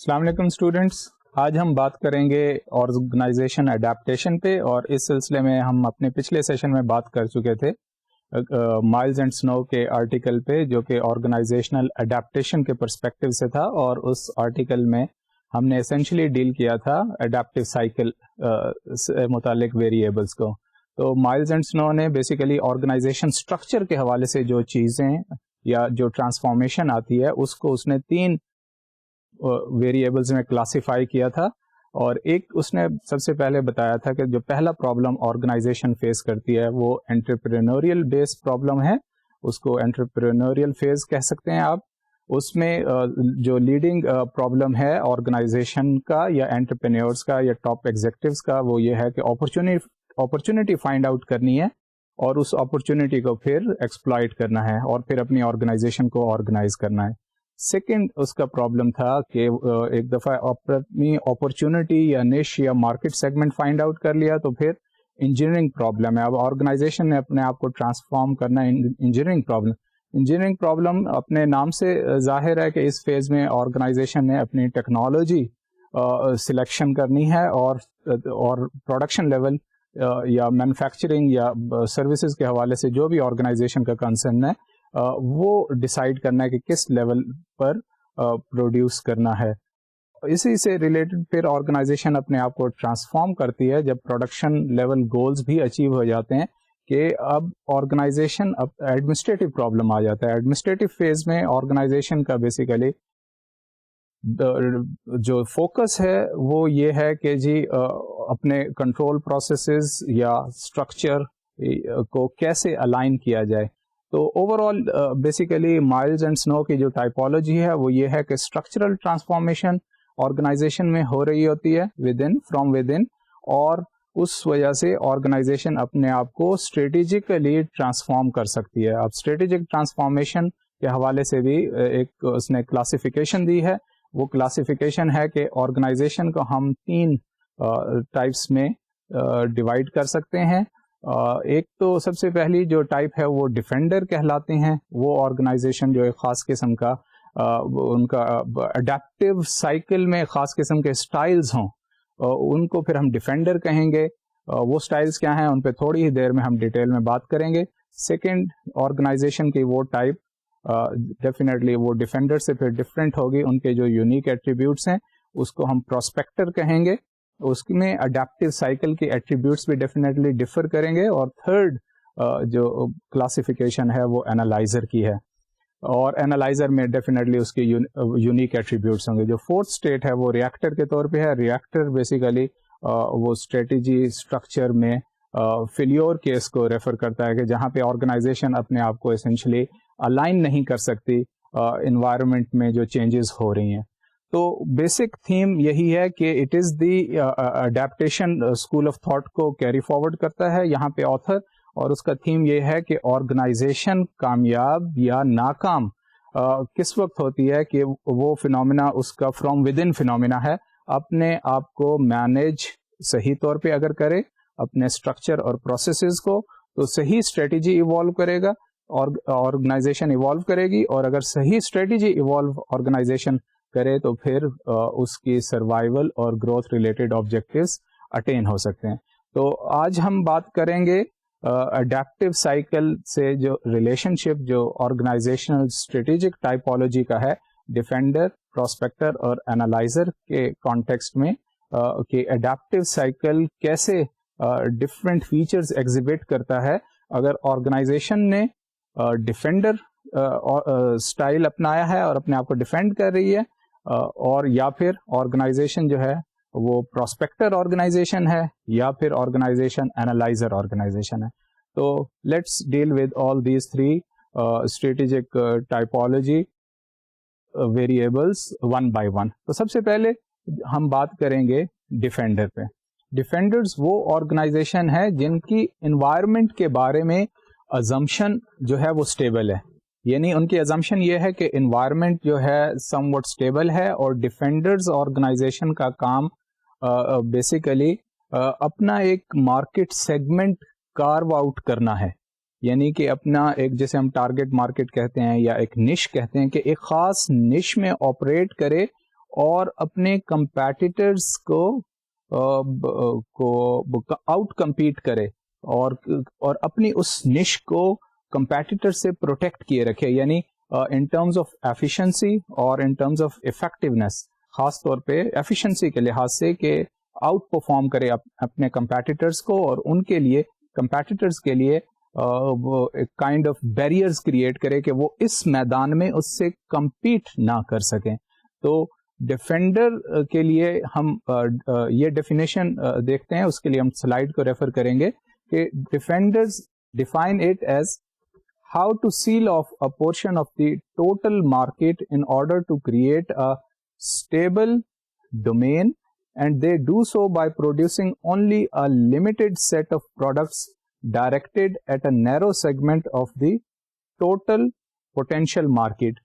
السلام علیکم اسٹوڈینٹس، آج ہم بات کریں گے آرگنائزیشن اڈیپٹیشن پہ، اور اس سلسلے میں ہم اپنے پچھلے سیشن میں بات کر چکے تھے مائلز اینڈ سنو کے آرٹیکل پہ، جو کہ آرگنائزیشنل اڈیپٹیشن کے پرسپیکٹو سے تھا، اور اس آرٹیکل میں ہم نے اسینشلی ڈیل کیا تھا اڈیپٹیو سائیکل سے متعلق ویریبلس کو. تو مائلز اینڈ سنو نے بیسیکلی آرگنائزیشن اسٹرکچر کے حوالے سے جو چیزیں یا جو ٹرانسفارمیشن آتی ہے اس کو اس نے 3 ویریبلز میں کلاسیفائی کیا تھا. اور ایک اس نے سب سے پہلے بتایا تھا کہ جو پہلا پرابلم آرگنائزیشن فیس کرتی ہے وہ انٹرپرینوریل بیس پرابلم ہے، اس کو انٹرپرینوریل فیز کہہ سکتے ہیں آپ. اس میں جو لیڈنگ پرابلم ہے آرگنائزیشن کا یا انٹرپرینیورس کا یا ٹاپ ایگزیکٹوز کا، وہ یہ ہے کہ اپرچونٹی فائنڈ آؤٹ کرنی ہے اور اس اپرچونٹی کو پھر ایکسپلائٹ کرنا ہے اور پھر اپنی آرگنائزیشن کو آرگنائز کرنا ہے. سیکنڈ اس کا پرابلم تھا کہ ایک دفعہ اپنی اپرچونٹی یا نش یا مارکیٹ سیگمنٹ فائنڈ آؤٹ کر لیا تو پھر انجینئرنگ پرابلم ہے. اب آرگنائزیشن نے اپنے آپ کو ٹرانسفارم کرنا ہے انجینئرنگ پرابلم اپنے نام سے ظاہر ہے کہ اس فیز میں آرگنائزیشن نے اپنی ٹیکنالوجی سلیکشن کرنی ہے اور پروڈکشن لیول یا مینوفیکچرنگ یا سروسز کے حوالے سے جو بھی آرگنائزیشن کا کنسرن ہے وہ ڈیسائیڈ کرنا ہے کہ کس لیول پر پروڈیوس کرنا ہے. اسی سے ریلیٹڈ پھر آرگنائزیشن اپنے آپ کو ٹرانسفارم کرتی ہے جب پروڈکشن لیول گولز بھی اچیو ہو جاتے ہیں کہ اب آرگنائزیشن ایڈمنسٹریٹو پرابلم آ جاتا ہے. ایڈمنسٹریٹو فیز میں آرگنائزیشن کا بیسیکلی جو فوکس ہے وہ یہ ہے کہ جی اپنے کنٹرول پروسیسز یا اسٹرکچر کو کیسے الائن کیا جائے. تو over all basically miles and سنو کی جو ٹائپولوجی ہے وہ یہ ہے کہ اسٹرکچرل ٹرانسفارمیشن آرگنائزیشن میں ہو رہی ہوتی ہے فرام ود ان، اور اس وجہ سے آرگنائزیشن اپنے آپ کو اسٹریٹجیکلی ٹرانسفارم کر سکتی ہے. اب اسٹریٹجک ٹرانسفارمیشن کے حوالے سے بھی ایک اس نے کلاسیفیکیشن دی ہے. وہ کلاسیفیکیشن ہے کہ آرگنائزیشن کو ہم 3 ٹائپس میں ڈیوائڈ کر سکتے ہیں. ایک تو سب سے پہلی جو ٹائپ ہے وہ ڈیفینڈر کہلاتے ہیں. وہ آرگنائزیشن جو ایک خاص قسم کا ان کا اڈیپٹیو سائیکل میں خاص قسم کے سٹائلز ہوں، ان کو پھر ہم ڈیفینڈر کہیں گے. وہ سٹائلز کیا ہیں ان پہ تھوڑی ہی دیر میں ہم ڈیٹیل میں بات کریں گے. سیکنڈ آرگنائزیشن کی وہ ٹائپ ڈیفینیٹلی وہ ڈیفینڈر سے پھر ڈفرینٹ ہوگی، ان کے جو یونیک ایٹریبیوٹس ہیں اس کو ہم پروسپیکٹر کہیں گے. اس میں اڈیپٹیو سائیکل کے ایٹریبیوٹس بھی ڈیفینیٹلی ڈفر کریں گے. اور تھرڈ جو کلاسیفیکیشن ہے وہ انالائزر کی ہے، اور انالائزر میں ڈیفینیٹلی اس کے یونیک ایٹریبیوٹس ہوں گے. جو فورتھ اسٹیٹ ہے وہ ریئیکٹر کے طور پہ ہے. ریئیکٹر بیسیکلی وہ اسٹریٹجی اسٹرکچر میں فیلیور کیس کو ریفر کرتا ہے کہ جہاں پہ آرگنائزیشن اپنے آپ کو اسینشلی الائن نہیں کر سکتی انوائرمنٹ میں جو چینجز ہو رہی ہیں. تو بیسک تھیم یہی ہے کہ it is the adaptation school of thought کو کیری فارورڈ کرتا ہے یہاں پہ آتھر، اور اس کا تھیم یہ ہے کہ آرگنائزیشن کامیاب یا ناکام کس وقت ہوتی ہے کہ وہ فنومینا اس کا فرام ود ان فنومینا ہے. اپنے آپ کو مینیج صحیح طور پہ اگر کرے اپنے اسٹرکچر اور پروسیسز کو تو صحیح اسٹریٹجی ایوالو کرے گا، اور آرگنائزیشن ایوالو کرے گی. اور اگر صحیح اسٹریٹجی ایوالو آرگنائزیشن کرے تو پھر اس کی سروائیول اور گروتھ ریلیٹڈ آبجیکٹیوز اٹین ہو سکتے ہیں. تو آج ہم بات کریں گے اڈیپٹیو سائیکل سے جو ریلیشن شپ جو آرگنائزیشنل اسٹریٹجک ٹائپولوجی کا ہے ڈیفینڈر، پروسپیکٹر اور انالائزر کے کانٹیکسٹ میں، کہ اڈیپٹیو سائیکل کیسے ڈفرینٹ فیچرز ایگزیبٹ کرتا ہے اگر آرگنائزیشن نے ڈیفینڈر اسٹائل اپنایا ہے اور اپنے آپ کو ڈیفینڈ کر رہی ہے، اور یا پھر آرگنائزیشن جو ہے وہ پروسپیکٹر آرگنائزیشن ہے، یا پھر آرگنائزیشن انالائزر آرگنائزیشن ہے. تو let's deal with all these 3 strategic typology variables one by one. تو سب سے پہلے ہم بات کریں گے ڈیفینڈر پہ. ڈیفینڈرز وہ آرگنائزیشن ہے جن کی انوائرمنٹ کے بارے میں ازمپشن جو ہے وہ اسٹیبل ہے، یعنی ان کی ازمپشن یہ ہے کہ انوائرمنٹ جو ہے سم وٹ اسٹیبل ہے، اور ڈیفینڈرز آرگنائزیشن کا کام بیسیکلی اپنا ایک مارکیٹ سیگمنٹ کارو آؤٹ کرنا ہے. یعنی کہ اپنا ایک جیسے ہم ٹارگیٹ مارکیٹ کہتے ہیں یا ایک نش کہتے ہیں کہ ایک خاص نش میں آپریٹ کرے اور اپنے کمپیٹیٹرز کو آؤٹ کمپیٹ کرے اور اپنی اس نش کو کمپیٹیٹر سے پروٹیکٹ کیے رکھے, یعنی ان ٹرمز آف ایفیشنسی اور ان ٹرمز آف افیکٹونیس, خاص طور پہ ایفیشنسی کے لحاظ سے کہ آؤٹ پرفارم کرے اپنے کمپیٹیٹرز کو, اور ان کے لیے کمپیٹیٹرز کے لیے وہ ایک کائنڈ آف بیریئرز کریٹ کرے کہ وہ اس میدان میں اس سے کمپیٹ نہ کر سکیں. تو ڈیفینڈر کے لیے ہم یہ ڈیفینیشن دیکھتے ہیں, اس کے لیے ہم سلائیڈ کو ریفر کریں گے کہ defenders define it as how to sell off a portion of the total market in order to create a stable domain, and they do so by producing only a limited set of products directed at a narrow segment of the total potential market.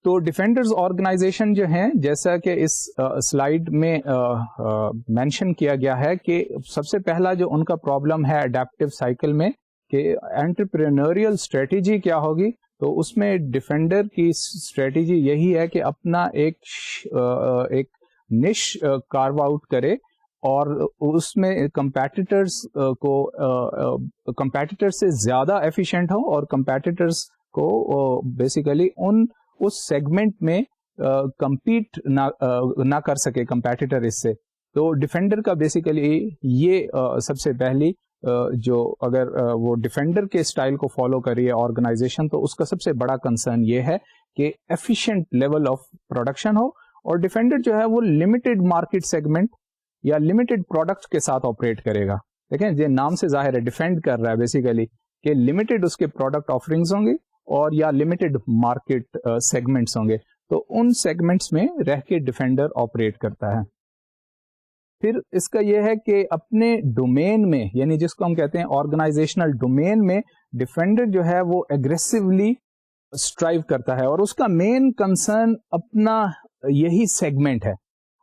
تو defenders organization جو ہیں, جیسا کہ اس slide میں mention کیا گیا ہے کہ سب سے پہلا جو ان کا پرابلم ہے ایڈیپٹیو سائیکل میں کہ انٹرپرینوریل اسٹریٹجی کیا ہوگی, تو اس میں ڈیفینڈر کی اسٹریٹجی یہی ہے کہ اپنا ایک نش کارو آؤٹ کرے اور اس میں کمپیٹیٹرز کو کمپیٹیٹر سے زیادہ ایفیشینٹ ہو اور کمپیٹیٹرز کو بیسیکلی اس سیگمنٹ میں کمپیٹ نہ کر سکے کمپیٹیٹر اس سے. تو ڈیفینڈر کا بیسیکلی یہ سب سے پہلی جو اگر وہ ڈیفینڈر کے اسٹائل کو فالو کریے آرگنائزیشن, تو اس کا سب سے بڑا کنسرن یہ ہے کہ ایفیشینٹ لیول آف پروڈکشن ہو, اور ڈیفینڈر جو ہے وہ لمیٹڈ مارکیٹ سیگمنٹ یا لمیٹڈ پروڈکٹ کے ساتھ آپریٹ کرے گا. دیکھیں یہ نام سے ظاہر ہے, ڈیفینڈ کر رہا ہے بیسیکلی کہ لمیٹڈ اس کے پروڈکٹ آفرنگز ہوں گے اور یا لمیٹڈ مارکیٹ سیگمنٹس ہوں گے, تو ان سیگمنٹس میں رہ کے ڈیفینڈر آپریٹ کرتا ہے. پھر اس کا یہ ہے کہ اپنے ڈومین میں, یعنی جس کو ہم کہتے ہیں آرگنائزیشنل ڈومین میں, ڈیفینڈر جو ہے وہ اگریسولی اسٹرائیو کرتا ہے, اور اس کا مین کنسرن اپنا یہی سیگمنٹ ہے,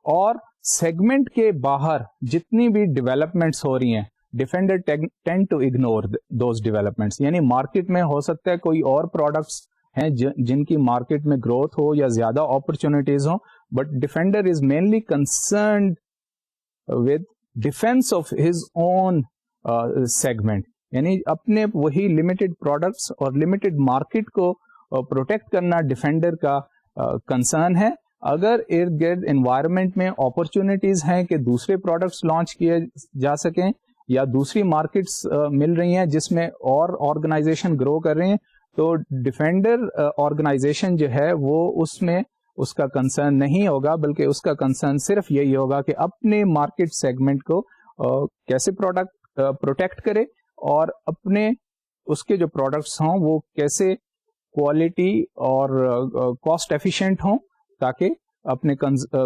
اور سیگمنٹ کے باہر جتنی بھی ڈیولپمنٹس ہو رہی ہیں defender tend to ignore those developments. یعنی مارکیٹ میں ہو سکتا ہے کوئی اور پروڈکٹس ہیں جن کی مارکیٹ میں گروتھ ہو یا زیادہ اپرچونیٹیز ہوں, but defender is mainly concerned with defence of his own segment, یعنی اپنے وہی لمیٹڈ پروڈکٹس اور لمیٹڈ مارکیٹ کو پروٹیکٹ کرنا ڈیفینڈر کا کنسرن ہے. اگر ارد گرد انوائرمنٹ میں اپرچونیٹیز ہیں کہ دوسرے پروڈکٹس لانچ کیے جا سکیں یا دوسری مارکیٹس مل رہی ہیں جس میں اور آرگنائزیشن گرو کر رہے ہیں, تو ڈیفینڈر آرگنائزیشن جو ہے وہ اس میں اس کا کنسرن نہیں ہوگا, بلکہ اس کا کنسرن صرف یہی ہوگا کہ اپنے مارکیٹ سیگمنٹ کو کیسے پروڈکٹ پروٹیکٹ کرے, اور اپنے اس کے جو پروڈکٹس ہوں وہ کیسے کوالٹی اور کاسٹ ایفیشینٹ ہوں تاکہ اپنے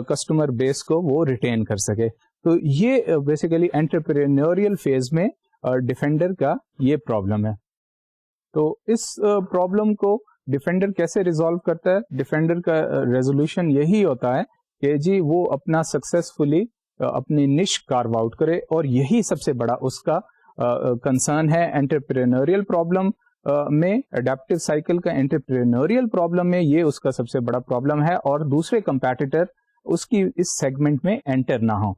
کسٹمر بیس کو وہ ریٹین کر سکے. تو یہ بیسیکلی انٹرپرینوریل فیز میں ڈیفینڈر کا یہ پرابلم ہے. تو اس پرابلم کو ڈیفینڈر کیسے ریزالو کرتا ہے؟ ڈیفینڈر کا ریزولوشن یہی ہوتا ہے کہ جی وہ اپنا سکسیسفلی اپنی نش کارو آؤٹ کرے, اور یہی سب سے بڑا اس کا کنسرن ہے انٹرپرینوریل پرابلم میں. اڈیپٹیو سائیکل کا انٹرپرینوریل پرابلم میں یہ اس کا سب سے بڑا پرابلم ہے, اور دوسرے کمپیٹیٹر اس کی اس سیگمنٹ میں انٹر نہ ہو.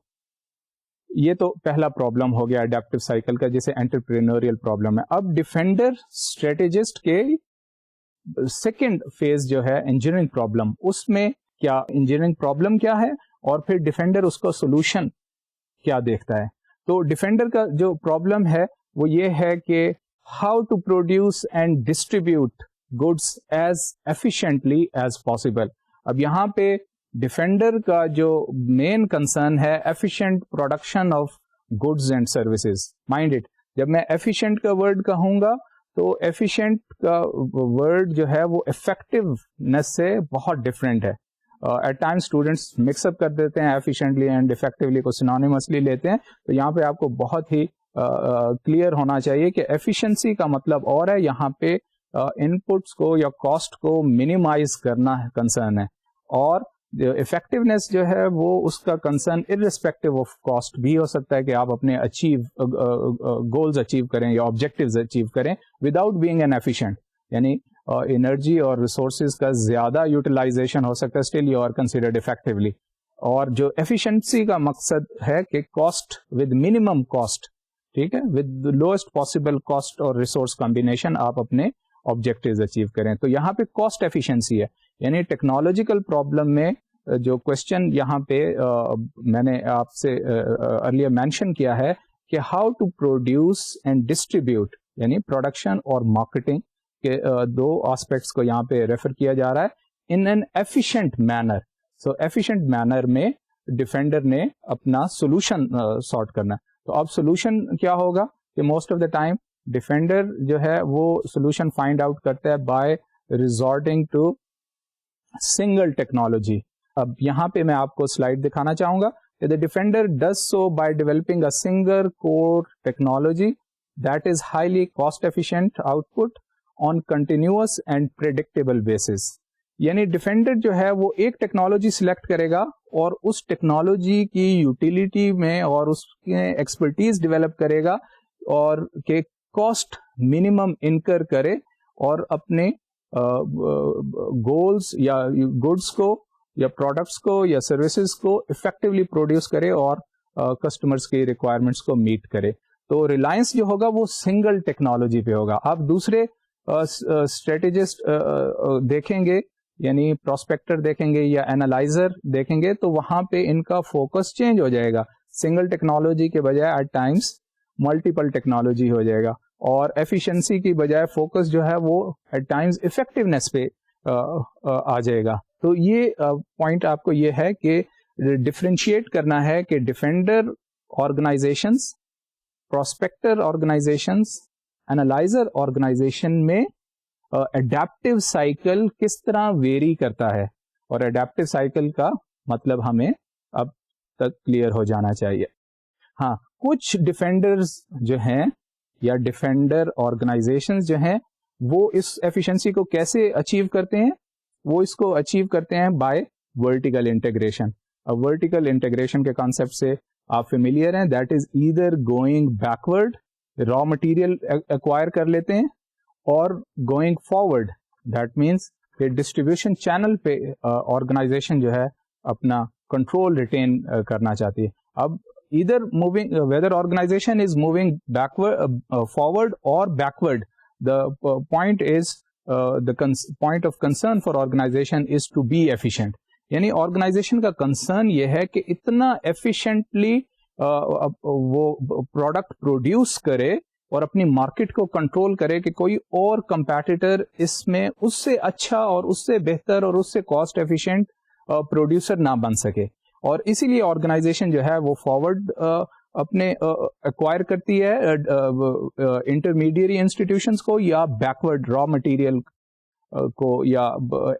یہ تو پہلا پرابلم ہو گیا اڈیپٹیو سائیکل کا, جسے انٹرپرینوریل پرابلم ہے. اب ڈیفینڈر اسٹریٹجسٹ کے سیکنڈ فیز جو ہے انجینئرنگ پرابلم, اس میں کیا انجینئرنگ پرابلم کیا ہے اور پھر ڈیفینڈر اس کا سولوشن کیا دیکھتا ہے. تو ڈیفینڈر کا جو پرابلم ہے وہ یہ ہے کہ how to produce and distribute goods as efficiently as possible. اب یہاں پہ ڈیفینڈر کا جو مین کنسرن ہے efficient production of goods and services. Mind it, جب میں ایفیشینٹ کا ورڈ کہوں گا تو ایفیشینٹ کا ورڈ جو ہے وہ افیکٹونیس سے بہت ڈفرینٹ ہے. At time students mix up کر دیتے ہیں ایفیشینٹلی اینڈ افیکٹولی کو سینونیمسلی لیتے ہیں. تو یہاں پہ آپ کو بہت ہی کلیئر ہونا چاہیے کہ ایفیشنسی کا مطلب اور ہے, یہاں پہ ان پٹس کو یا کاسٹ کو منیمائز کرنا کنسرن ہے, اور افیکٹونیس جو ہے وہ اس کا کنسرن ارسپیکٹو آف کاسٹ بھی ہو سکتا ہے کہ آپ اپنے گولز اچیو کریں یا آبجیکٹیوز اچیو کریں وداؤٹ بینگ این ایفیشینٹ. یعنی انرجی اور ریسورسز کا زیادہ یوٹیلائزیشن ہو سکتا ہے, still you are considered effectively. اور جو ایفیشنسی کا مقصد ہے کہ کاسٹ ود منیمم کاسٹ, ٹھیک ہے, ود لوئسٹ پاسبل کاسٹ اور ریسورس کمبینیشن آپ اپنے آبجیکٹیوز اچیو کریں. تو یہاں پہ کاسٹ ایفیشنسی ہے, یعنی ٹیکنالوجیکل پرابلم میں جو کوشچن یہاں پہ میں نے آپ سے ارلیئر مینشن کیا ہے کہ how to produce and distribute, یعنی پروڈکشن اور مارکیٹنگ کے دو آسپیکٹس کو یہاں پہ ریفر کیا جا رہا ہے in an efficient manner. So efficient manner میں ڈیفینڈر نے اپنا سولوشن سارٹ کرنا. تو اب سولوشن کیا ہوگا کہ most of the time defender جو ہے وہ سولوشن فائنڈ آؤٹ کرتا ہے by resorting to single technology. اب یہاں پہ میں آپ کو سلائڈ دکھانا چاہوں گا کہ the defender does so by developing a single core technology that is highly cost efficient output on continuous and predictable basis. یعنی ڈیفینڈر جو ہے وہ ایک ٹیکنالوجی سلیکٹ کرے گا اور اس ٹیکنالوجی کی یوٹیلیٹی میں اور اس کے ایکسپرٹیز ڈیولپ کرے گا اور کہ کاسٹ منیمم انکر کرے اور اپنے گولز یا گڈس کو یا پروڈکٹس کو یا سروسز کو افیکٹولی پروڈیوس کرے اور کسٹمرس کی ریکوائرمنٹس کو میٹ کرے. تو ریلائنس جو ہوگا وہ سنگل ٹیکنالوجی پہ ہوگا. آپ دوسرے اسٹریٹجسٹ دیکھیں گے, یعنی پراسپیکٹر دیکھیں گے یا اینالائزر دیکھیں گے, تو وہاں پہ ان کا فوکس چینج ہو جائے گا. سنگل ٹیکنالوجی کے بجائے ایٹ ٹائمس ملٹیپل ٹیکنالوجی ہو جائے گا, اور ایفیشنسی کی بجائے فوکس جو ہے وہ ایٹ ٹائمس افیکٹونیس پہ آ جائے گا. تو یہ پوائنٹ آپ کو یہ ہے کہ ڈفرینشیٹ کرنا ہے کہ defender organizations, prospector organizations, analyzer organization میں اڈیپٹیو سائیکل کس طرح ویری کرتا ہے, اور اڈیپٹیو سائیکل کا مطلب ہمیں اب تک کلیئر ہو جانا چاہیے. ہاں, کچھ ڈیفینڈرز جو ہیں یا ڈیفینڈر آرگنائزیشنز جو ہیں وہ اس ایفیشنسی کو کیسے اچیو کرتے ہیں؟ وہ اس کو اچیو کرتے ہیں بائی ورٹیکل انٹیگریشن. اب ورٹیکل انٹیگریشن کے کانسیپٹ سے آپ فیملیئر ہیں. That is either going backward, raw material acquire کر لیتے ہیں, اور گوئنگ فارورڈ, دیٹ مینس کہ ڈسٹریبیوشن چینل پہ آرگنائزیشن جو ہے اپنا کنٹرول ریٹین کرنا چاہتی ہے. اب either moving, whether organisation is moving backward, forward اور backward, the point is the point of concern for organization is to be efficient. یعنی آرگنائزیشن کا کنسرن یہ ہے کہ اتنا ایفیشینٹلی وہ پروڈکٹ پروڈیوس کرے اور اپنی مارکیٹ کو کنٹرول کرے کہ کوئی اور کمپیٹیٹر اس میں اس سے اچھا اور اس سے بہتر اور اس سے کاسٹ ایفیشینٹ پروڈیوسر نہ بن سکے. اور اسی لیے آرگنائزیشن جو ہے وہ فارورڈ اپنے ایکوائر کرتی ہے انٹرمیڈیری انسٹیٹیوشنس کو, یا بیکورڈ را مٹیریل کو, یا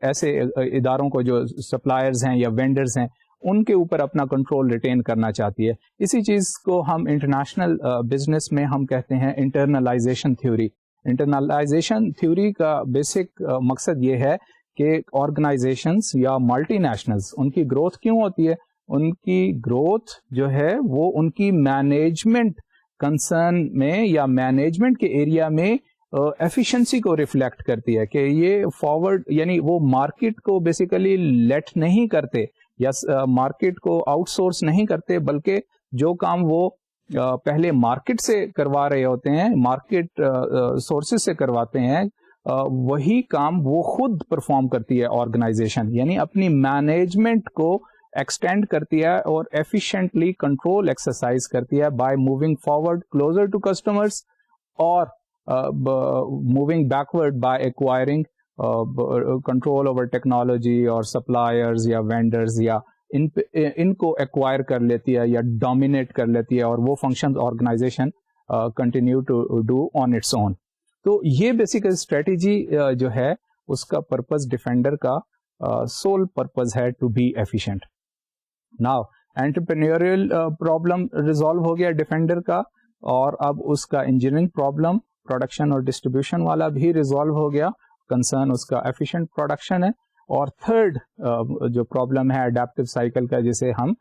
ایسے اداروں کو جو سپلائرز ہیں یا وینڈرز ہیں ان کے اوپر اپنا کنٹرول ریٹین کرنا چاہتی ہے. اسی چیز کو ہم انٹرنیشنل بزنس میں ہم کہتے ہیں انٹرنلائزیشن تھیوری. انٹرنلائزیشن تھیوری کا بیسک مقصد یہ ہے کہ آرگنائزیشنز یا ملٹی نیشنلز ان کی گروتھ کیوں ہوتی ہے؟ ان کی گروتھ جو ہے وہ ان کی مینجمنٹ کنسرن میں یا مینجمنٹ کے ایریا میں ایفیشنسی کو ریفلیکٹ کرتی ہے کہ یہ فارورڈ, یعنی وہ مارکیٹ کو بیسیکلی لیٹ نہیں کرتے یا مارکیٹ کو آؤٹ سورس نہیں کرتے, بلکہ جو کام وہ پہلے مارکیٹ سے کروا رہے ہوتے ہیں, مارکیٹ سورسز سے کرواتے ہیں, وہی کام وہ خود پرفارم کرتی ہے آرگنائزیشن. یعنی اپنی مینجمنٹ کو ایکسٹینڈ کرتی ہے اور ایفیشینٹلی کنٹرول ایکسرسائز کرتی ہے by moving forward closer to customers, اور moving backward by acquiring control over technology اور سپلائرز یا وینڈرز, یا ان کو ایکوائر کر لیتی ہے یا ڈومینیٹ کر لیتی ہے, اور وہ function organization continue to do on its own. تو یہ بیسیکل اسٹریٹجی جو ہے اس کا پرپز, ڈیفینڈر کا سول پرپز ہے to be efficient. Now entrepreneurial problem resolve ہو گیا ڈیفینڈر کا, اور اب اس کا انجینئرنگ پرابلم پروڈکشن اور ڈسٹریبیوشن والا بھی ریزالو ہو گیا. کنسرن اس کا ایفیشینٹ پروڈکشن ہے. اور تھرڈ جو پرابلم ہے اڈیپٹیو سائیکل کا, جسے ہم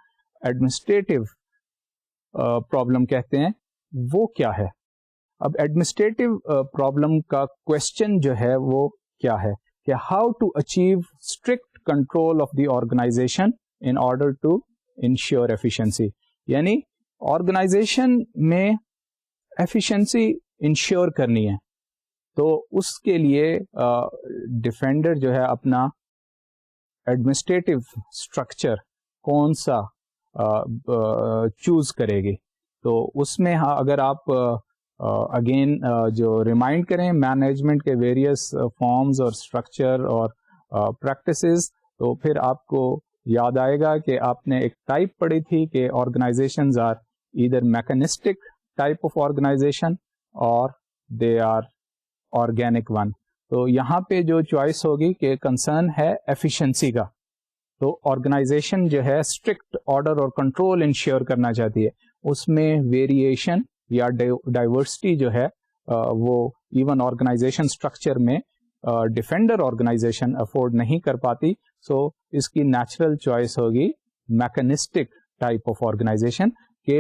ایڈمنسٹریٹو پرابلم کہتے ہیں, وہ کیا ہے؟ اب ایڈمنسٹریٹو پرابلم کا کوشچن جو ہے وہ کیا ہے کہ how to achieve strict control of the organisation in order to ensure efficiency. یعنی آرگنائزیشن میں ایفیشنسی انشور کرنی ہے تو اس کے لیے ڈیفینڈر جو ہے اپنا ایڈمنسٹریٹو اسٹرکچر کون سا چوز کرے گی. تو اس میں اگر آپ اگین جو ریمائنڈ کریں مینجمنٹ کے ویریس فارمز اور اسٹرکچر اور پریکٹسز, تو پھر آپ کو یاد آئے گا کہ آپ نے ایک ٹائپ پڑھی تھی کہ organizations are either mechanistic type of organization اور دے آر آرگینک ون. تو یہاں پہ جو چوائس ہوگی کہ کنسرن ہے ایفیشنسی کا, تو آرگنائزیشن جو ہے اسٹرکٹ آرڈر اور کنٹرول انشور کرنا چاہتی ہے. اس میں ویریشن یا ڈائیورسٹی جو ہے وہ ایون آرگنائزیشن اسٹرکچر میں ڈیفینڈر آرگنائزیشن افورڈ نہیں کر پاتی. سو اس کی نیچرل چوائس ہوگی میکینسٹک ٹائپ آف آرگنائزیشن کہ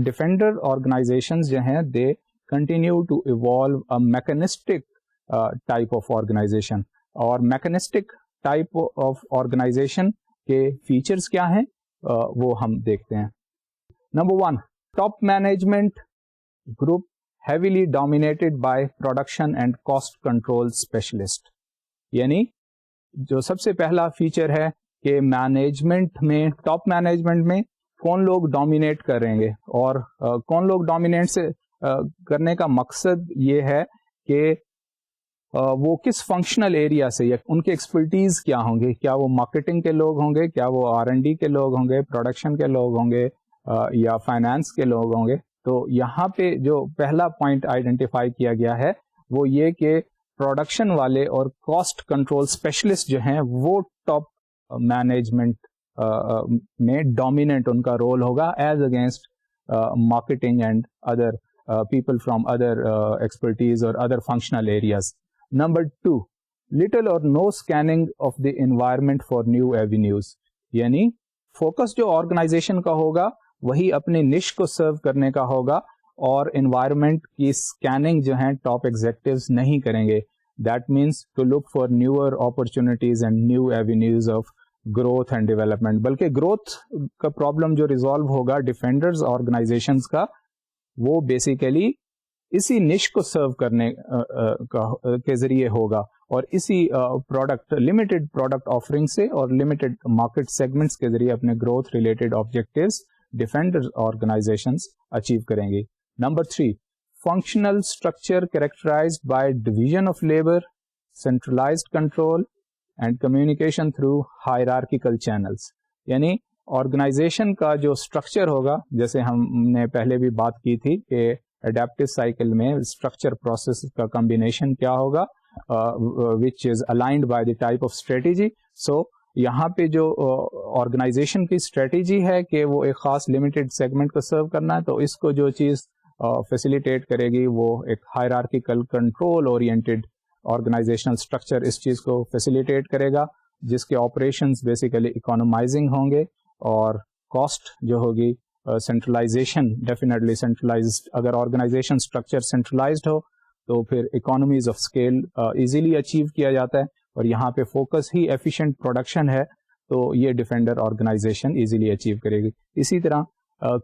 ڈیفینڈر آرگنائزیشنز جو ہیں they continue to evolve a mechanistic type of organization. اور میکینسٹک ٹائپ آف آرگنائزیشن کے فیچرز کیا ہیں وہ ہم دیکھتے ہیں. Number 1, top management group heavily dominated by production and cost control specialist. یعنی جو سب سے پہلا فیچر ہے کہ مینجمنٹ میں ٹاپ مینجمنٹ میں کون لوگ ڈومینیٹ کریں گے, اور کون لوگ ڈومینیٹ سے کرنے کا مقصد یہ ہے کہ وہ کس فنکشنل ایریا سے, یا ان کے ایکسپرٹیز کیا ہوں گے, کیا وہ مارکیٹنگ کے لوگ ہوں گے, کیا وہ R&D کے لوگ ہوں گے, پروڈکشن کے لوگ ہوں گے, یا فائنانس کے لوگ ہوں گے. تو یہاں پہ جو پہلا پوائنٹ آئیڈینٹیفائی کیا گیا ہے وہ یہ کہ پروڈکشن والے اور کاسٹ کنٹرول اسپیشلسٹ جو ہیں وہ ٹاپ مینجمنٹ میں ڈومیننٹ ان کا رول ہوگا as against marketing and other people from other expertise اور other functional areas. Number 2, little or no scanning of the environment for new avenues. یعنی فوکس جو آرگنائزیشن کا ہوگا وہی اپنے نش کو سرو کرنے کا ہوگا, اور انوائرمنٹ کی اسکیننگ جو ہیں ٹاپ ایگزیکٹوز نہیں کریں گے. That means to look for newer opportunities and new avenues of growth and development. بلکہ گروتھ کا پرابلم جو ریزالو ہوگا ڈیفینڈرز آرگنائزیشنز کا, وہ بیسیکلی اسی نش کو سرو کرنے کے ذریعے ہوگا, اور اسی پروڈکٹ لمیٹڈ پروڈکٹ آفرنگ سے اور لمیٹڈ مارکیٹ سیگمنٹس کے ذریعے اپنے growth related objectives defender organisations achieve کریں گی. نمبر 3, functional structure characterised by division of labour, centralised control and communication through hierarchical channels. یعنی آرگنائزیشن کا جو اسٹرکچر ہوگا, جیسے ہم نے پہلے بھی بات کی تھی کہ اڈیپٹیو سائیکل میں اسٹرکچر پروسیس کا کمبینیشن کیا ہوگا, which is aligned by the type of strategy. So یہاں پہ جو آرگنائزیشن کی اسٹریٹجی ہے کہ وہ ایک خاص لمیٹڈ سیگمنٹ کو سرو کرنا ہے, تو اس کو جو چیز فیسیلیٹیٹ کرے گی وہ ایک hierarchical control oriented organizational structure اس چیز کو فیسیلیٹیٹ کرے گا, جس کے آپریشنز بیسیکلی اکانومائزنگ ہوں گے, اور کاسٹ جو ہوگی سینٹرلائزیشن ڈیفینیٹلی سینٹرلائزڈ. اگر آرگنائزیشن اسٹرکچر سینٹرلائزڈ ہو تو پھر economies of scale easily achieve کیا جاتا ہے, اور یہاں پہ فوکس ہی ایفیشینٹ پروڈکشن ہے, تو یہ ڈیفینڈر آرگنائزیشن ایزیلی اچیو کرے گی. اسی طرح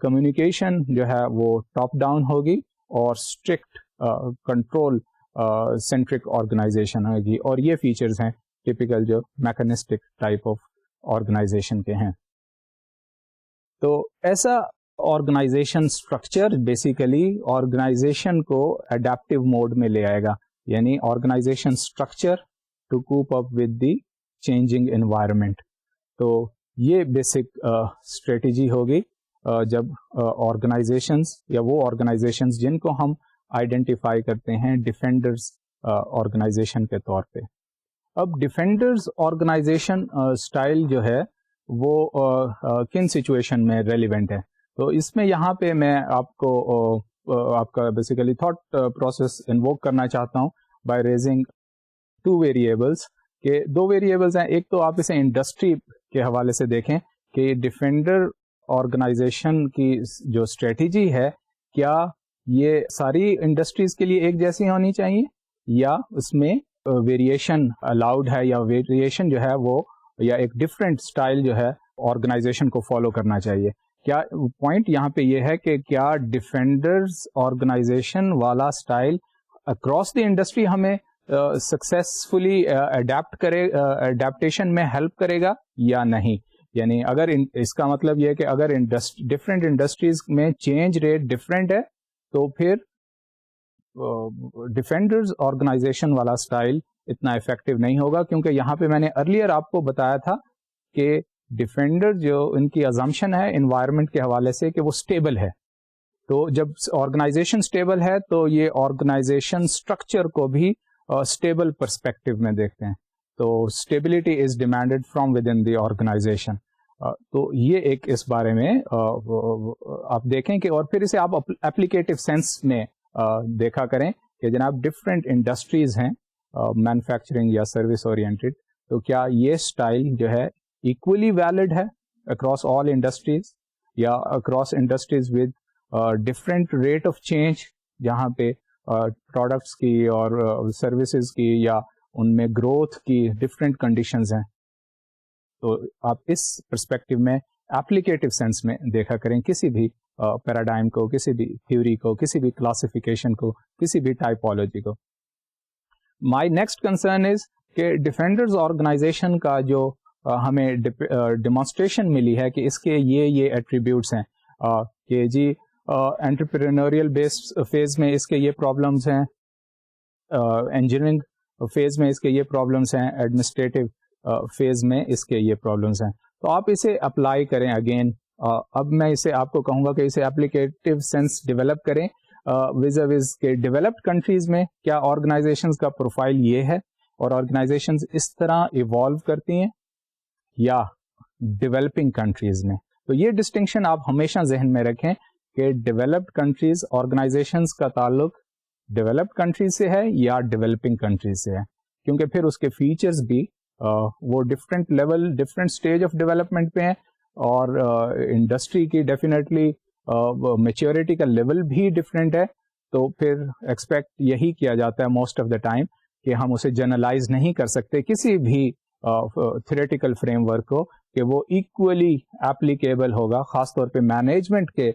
کمیونیکیشن جو ہے وہ ٹاپ ڈاؤن ہوگی اور اسٹرکٹ کنٹرول سینٹرک آرگنائزیشن ہوگی, اور یہ فیچرز ہیں ٹپیکل جو میکینسٹک ٹائپ آف آرگنائزیشن کے ہیں. تو ایسا آرگنائزیشن اسٹرکچر بیسیکلی آرگنائزیشن کو اڈیپٹیو موڈ میں لے آئے گا. یعنی organisation structure to cope up with the changing environment. تو یہ بیسک اسٹریٹجی ہوگی جب آرگنائزیشنز یا وہ آرگنائزیشنز جن کو ہم آئیڈینٹیفائی کرتے ہیں ڈیفینڈرز آرگنائزیشن کے طور پہ. اب ڈیفینڈرز آرگنائزیشن اسٹائل جو ہے وہ کن سچویشن میں ریلیونٹ ہے. تو اس میں یہاں پہ میں آپ کو آپ کا بیسیکلی تھاٹ پروسیس انووک کرنا چاہتا ہوں بائی ریزنگ 2 ویریبلس, کہ 2 ویریبلس ہیں. ایک تو آپ اسے انڈسٹری کے حوالے سے دیکھیں کہ ڈیفینڈر آرگنائزیشن کی جو اسٹریٹجی ہے کیا یہ ساری انڈسٹریز کے لیے ایک جیسی ہونی چاہیے, یا اس میں ویریشن الاؤڈ ہے, یا ویریشن جو ہے وہ یا ایک ڈفرینٹ اسٹائل جو ہے آرگنائزیشن کو فالو کرنا چاہیے. کیا پوائنٹ یہاں پہ یہ ہے کہ کیا ڈیفینڈرز آرگنائزیشن والا اسٹائل اکراس دی انڈسٹری ہمیں سکسیسفلی اڈیپٹیشن میں ہیلپ کرے گا یا نہیں. یعنی اگر اس کا مطلب یہ ہے کہ اگر ڈفرینٹ انڈسٹریز میں چینج ریٹ ڈفرینٹ ہے تو پھر ڈیفینڈرز آرگنائزیشن والا اسٹائل اتنا افیکٹو نہیں ہوگا, کیونکہ یہاں پہ میں نے ارلیئر آپ کو بتایا تھا کہ ڈیفینڈر جو ان کی ازمپشن ہے انوائرمنٹ کے حوالے سے کہ وہ اسٹیبل ہے. تو جب آرگنائزیشن اسٹیبل ہے تو یہ آرگنائزیشن اسٹرکچر کو بھی اسٹیبل پرسپیکٹو میں دیکھتے ہیں. تو stability is demanded from within the organisation. تو یہ ایک اس بارے میں آپ دیکھیں کہ, اور پھر اسے آپ اپلیکیٹو سینس میں دیکھا کریں کہ جناب ڈفرینٹ انڈسٹریز ہیں مینوفیکچرنگ یا سروس اورینٹیڈ, تو کیا یہ اسٹائل جو ہے ایکولی ویلڈ ہے اکراس آل انڈسٹریز یا across industries with different rate of change, جہاں پہ پروڈکٹس کی اور سروسز کی یا ان میں گروتھ کی ڈفرینٹ کنڈیشنز ہیں. تو آپ اس پرسپیکٹو میں اپلیکیٹو سینس میں دیکھا کریں کسی بھی پیراڈائم کو, کسی بھی تھیوری کو, کسی بھی کلاسیفیکیشن کو, کسی بھی ٹائپولوجی کو. مائی نیکسٹ کنسرن از کہ ڈیفینڈرز آرگنائزیشن کا جو ہمیں ڈیمانسٹریشن ملی ہے کہ اس کے یہ ایٹریبیوٹس ہیں کہ جی انٹرپرینوریل بیسڈ فیز میں اس کے یہ پرابلمس ہیں, انجینئرنگ فیز میں اس کے یہ پرابلمس ہیں, ایڈمنسٹریٹو فیز میں اس کے یہ پرابلمس ہیں. تو آپ اسے اپلائی کریں اگین. اب میں اسے آپ کو کہوں گا کہ اسے اپلیکیٹو سینس ڈیولپ کریں وز کے ڈیولپڈ کنٹریز میں کیا آرگنائزیشنز کا پروفائل یہ ہے اور آرگنائزیشنز اس طرح ایوالو کرتی ہیں یا ڈیولپنگ کنٹریز میں. تو یہ ڈسٹنکشن آپ ہمیشہ ذہن میں رکھیں کہ ڈیولپڈ کنٹریز آرگنائزیشنز کا تعلق ڈیولپڈ کنٹریز سے ہے یا ڈیولپنگ کنٹریز سے ہے, کیونکہ پھر اس کے فیچرز بھی وہ different level different stage of development پہ ہیں, اور انڈسٹری کی ڈیفینیٹلی میچیورٹی کا لیول بھی ڈفرینٹ ہے. تو پھر ایکسپیکٹ یہی کیا جاتا ہے موسٹ آف دا ٹائم کہ ہم اسے جنرلائز نہیں کر سکتے کسی بھی تھیوریٹیکل فریم ورک کو کہ وہ ایکولی اپلیکیبل ہوگا, خاص طور پہ مینجمنٹ کے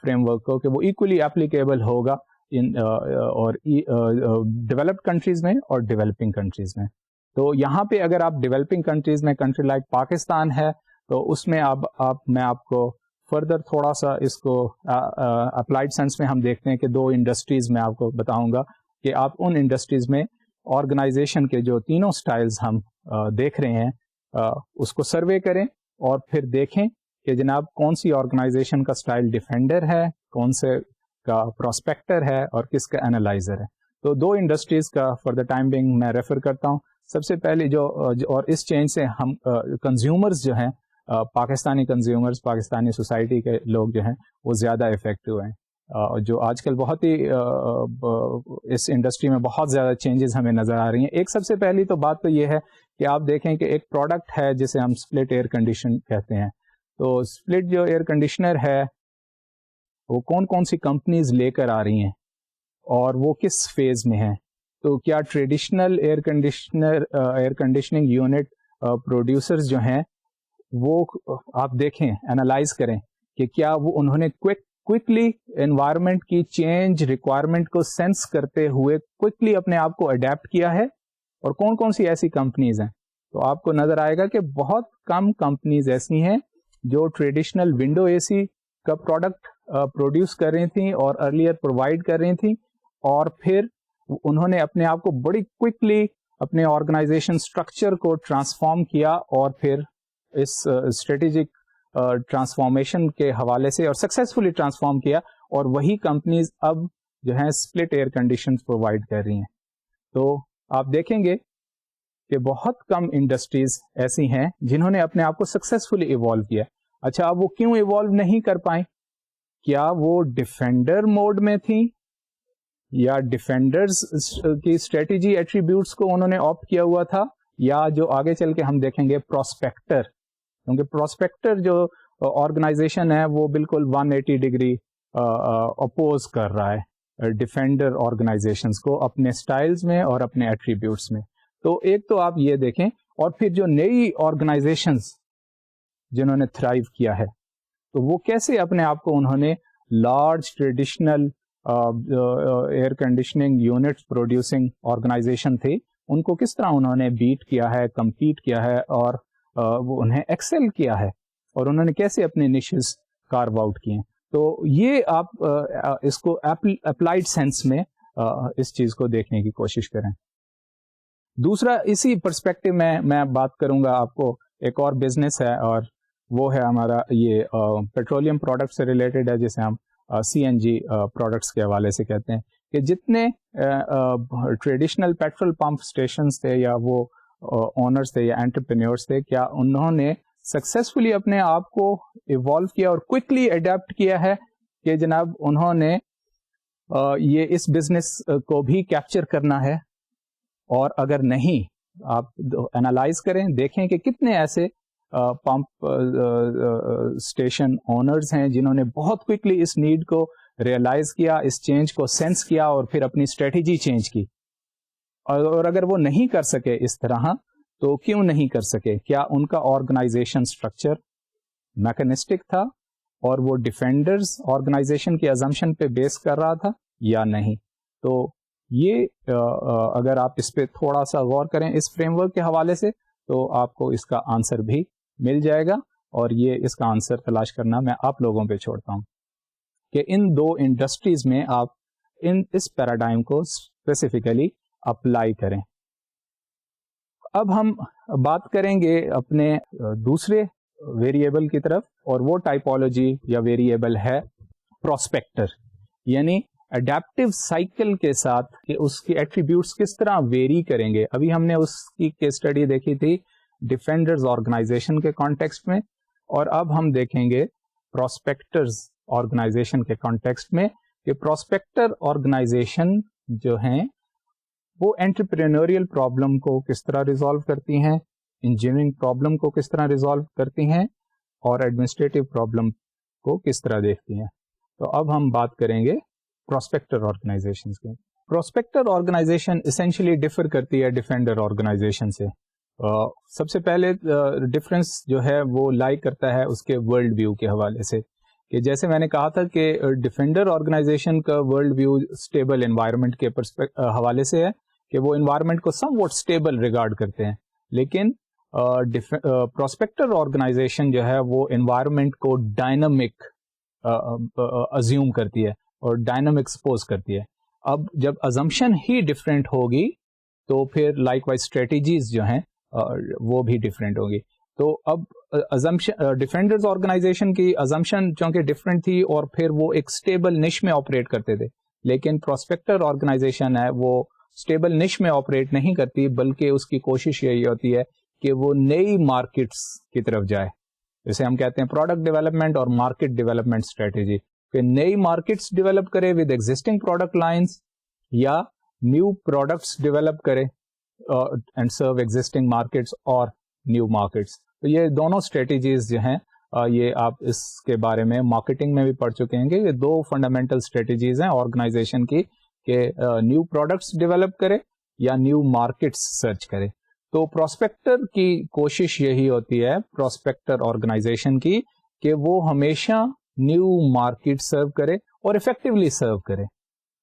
فریم ورک کو کہ وہ ایکولی اپلیکیبل ہوگا اور ڈیولپڈ کنٹریز میں اور ڈیولپنگ کنٹریز میں. تو یہاں پہ اگر آپ ڈیولپنگ کنٹریز میں کنٹری لائک پاکستان ہے تو اس میں میں آپ کو فردر تھوڑا سا اس کو اپلائیڈ سینس میں ہم دیکھتے ہیں کہ دو انڈسٹریز میں آپ کو بتاؤں گا کہ آپ ان انڈسٹریز میں آرگنائزیشن کے جو تینوں سٹائلز ہم دیکھ رہے ہیں اس کو سروے کریں اور پھر دیکھیں کہ جناب کون سی آرگنائزیشن کا سٹائل ڈیفینڈر ہے, کون سے کا پراسپیکٹر ہے اور کس کا اینالائزر ہے. تو دو انڈسٹریز کا فار دا ٹائم بینگ میں ریفر کرتا ہوں. سب سے پہلے جو اور اس چینج سے ہم کنزیومرز جو ہیں پاکستانی کنزیومرز, پاکستانی سوسائٹی کے لوگ جو ہیں وہ زیادہ افیکٹو ہیں, جو آج کل بہت ہی اس انڈسٹری میں بہت زیادہ چینجز ہمیں نظر آ رہی ہیں. ایک سب سے پہلی تو بات تو یہ ہے کہ آپ دیکھیں کہ ایک پروڈکٹ ہے جسے ہم اسپلٹ ایئر کنڈیشن کہتے ہیں. تو اسپلٹ جو ایئر کنڈیشنر ہے وہ کون کون سی کمپنیز لے کر آ رہی ہیں اور وہ کس فیز میں ہیں. تو کیا traditional air conditioning unit producers جو ہیں وہ آپ دیکھیں انالائز کریں کہ کیا وہ انہوں نے کوئکلی انوائرمنٹ کی چینج ریکوائرمنٹ کو سینس کرتے ہوئے کوئکلی اپنے آپ کو اڈیپٹ کیا ہے, اور کون کون سی ایسی کمپنیز ہیں. تو آپ کو نظر آئے گا کہ بہت کم کمپنیز ایسی ہیں جو ٹریڈیشنل ونڈو اے سی کا پروڈکٹ پروڈیوس کر رہی تھیں اور ارلیئر پرووائڈ کر رہی تھیں, اور پھر انہوں نے اپنے آپ کو بڑی کوئکلی اپنے آرگنائزیشن اسٹرکچر کو ٹرانسفارم کیا اور پھر اس اسٹریٹجک ٹرانسفارمیشن کے حوالے سے اور سکسیزفلی ٹرانسفارم کیا, اور وہی کمپنیز اب جو ہیں اسپلٹ ایئر کنڈیشن پرووائڈ کر رہی ہیں. تو آپ دیکھیں گے کہ بہت کم انڈسٹریز ایسی ہیں جنہوں نے اپنے آپ کو سکسیزفلی ایوالو کیا. اچھا, اب وہ کیوں ایوالو نہیں کر پائیں؟ کیا وہ ڈیفینڈر موڈ میں تھیں یا ڈیفینڈرز کی اسٹریٹجی ایٹریبیوٹس کو انہوں نے آپٹ کیا ہوا تھا, یا جو آگے چل کے ہم دیکھیں گے پراسپیکٹر, کیونکہ پراسپیکٹر جو آرگنائزیشن ہے وہ بالکل 180 ڈگری اپوز کر رہا ہے ڈیفینڈر آرگنائزیشنز کو اپنے سٹائلز میں اور اپنے ایٹریبیوٹس میں. تو ایک تو آپ یہ دیکھیں, اور پھر جو نئی آرگنائزیشنز جنہوں نے تھرائیو کیا ہے. تو وہ کیسے اپنے آپ کو انہوں نے large traditional air conditioning units producing organisation تھی, ان کو کس طرح انہوں نے بیٹ کیا ہے, کمپیٹ کیا ہے, اور وہ انہیں ایکسل کیا ہے, اور انہوں نے کیسے اپنے نشز کارو آؤٹ کیے. تو یہ آپ اس کو اپلائیڈ سینس میں اس چیز کو دیکھنے کی کوشش کریں. دوسرا اسی پرسپیکٹو میں بات کروں گا آپ کو, ایک اور بزنس ہے اور وہ ہے ہمارا یہ پیٹرولیم پروڈکٹ سے ریلیٹڈ ہے, جسے ہم CNG پروڈکٹس کے حوالے سے کہتے ہیں, کہ جتنے ٹریڈیشنل پیٹرول پمپ اسٹیشنز تھے یا وہ اونرز تھے یا انٹرپرینیورس تھے, کیا انہوں نے سکسیزفلی اپنے آپ کو ایوالو کیا اور کوئکلی اڈیپٹ کیا ہے کہ جناب انہوں نے یہ اس بزنس کو بھی کیپچر کرنا ہے. اور اگر نہیں, آپ انالائز کریں, دیکھیں کہ کتنے ایسے پمپ اسٹیشن اونرز ہیں جنہوں نے بہت کوئکلی اس نیڈ کو ریئلائز کیا, اس چینج کو سینس کیا اور پھر اپنی اسٹریٹجی چینج کی. اور اگر وہ نہیں کر سکے اس طرح, تو کیوں نہیں کر سکے؟ کیا ان کا آرگنائزیشن اسٹرکچر میکانسٹک تھا اور وہ ڈیفینڈرز آرگنائزیشن کی ازمپشن پہ بیس کر رہا تھا یا نہیں؟ تو یہ اگر آپ اس پہ تھوڑا سا غور کریں اس فریم ورک کے حوالے سے, تو آپ کو اس کا آنسر بھی مل جائے گا. اور یہ اس کا آنسر تلاش کرنا میں آپ لوگوں پہ چھوڑتا ہوں کہ ان دو انڈسٹریز میں آپ اس پیراڈائم کو اسپیسیفکلی اپلائی کریں. اب ہم بات کریں گے اپنے دوسرے ویریبل کی طرف, اور وہ ٹائپولوجی یا ویریبل ہے پراسپیکٹر, یعنی اڈیپٹیو سائیکل کے ساتھ کہ اس کی ایٹریبیوٹس کس طرح ویری کریں گے. ابھی ہم نے اس کی کیس اسٹڈی دیکھی تھی ڈیفینڈرز آرگنائزیشن کے کانٹیکسٹ میں, اور اب ہم دیکھیں گے پراسپیکٹرز آرگنائزیشن کے کانٹیکسٹ میں کہ پراسپیکٹر آرگنائزیشن جو ہیں وہ انٹرپرینوریل پرابلم کو کس طرح ریزالو کرتی ہیں, انجینئرنگ پرابلم کو کس طرح ریزالو کرتی ہیں, اور ایڈمنسٹریٹو پرابلم کو کس طرح دیکھتی ہیں. تو اب ہم بات کریں گے پراسپیکٹر آرگنائزیشن کے. پراسپیکٹر آرگنائزیشن اسینشلی ڈفر کرتی ہے ڈیفینڈر آرگنائزیشن سے. سب سے پہلے ڈفرنس جو ہے وہ لائی کرتا ہے اس کے ورلڈ ویو کے حوالے سے, کہ جیسے میں نے کہا تھا کہ ڈیفینڈر آرگنائزیشن کا ورلڈ ویو اسٹیبل انوائرمنٹ کے حوالے سے ہے, کہ وہ انوائرمنٹ کو سم واٹ اسٹیبل ریگارڈ کرتے ہیں. لیکن پراسپیکٹر آرگنائزیشن جو ہے وہ انوائرمنٹ کو ڈائنامک ازیوم کرتی ہے اور ڈائنامک سپوز کرتی ہے. اب جب ازمپشن ہی ڈفرینٹ ہوگی تو پھر لائک وائز اسٹریٹجیز جو ہیں وہ بھی ڈفرینٹ ہوگی. تو اب ڈیفینڈرز آرگنائزیشن کی ازمپشن چونکہ ڈفرینٹ تھی اور پھر وہ ایک اسٹیبل نش میں آپریٹ کرتے تھے, لیکن پراسپیکٹر آرگنائزیشن ہے وہ اسٹیبل نش میں آپریٹ نہیں کرتی, بلکہ اس کی کوشش یہی ہوتی ہے کہ وہ نئی مارکیٹس کی طرف جائے. جیسے ہم کہتے ہیں پروڈکٹ ڈیولپمنٹ اور مارکیٹ ڈیولپمنٹ اسٹریٹجی, کہ نئی مارکیٹس ڈیولپ کرے ود ایگزسٹنگ پروڈکٹ لائنس, یا نیو پروڈکٹس ڈیولپ کرے اینڈ سرو ایگزسٹنگ مارکیٹس اور نیو مارکیٹس. تو یہ دونوں اسٹریٹجیز جو ہیں یہ آپ اس کے بارے میں مارکیٹنگ میں بھی پڑھ چکے ہیں کہ یہ دو فنڈامنٹل اسٹریٹجیز ہیں آرگنائزیشن کی, کہ نیو پروڈکٹس ڈیولپ کرے یا نیو مارکیٹس سرچ کرے. تو پراسپیکٹر کی کوشش یہی ہوتی ہے پراسپیکٹر آرگنائزیشن کی, کہ وہ ہمیشہ نیو مارکیٹ سرو کرے اور افیکٹولی سرو کرے,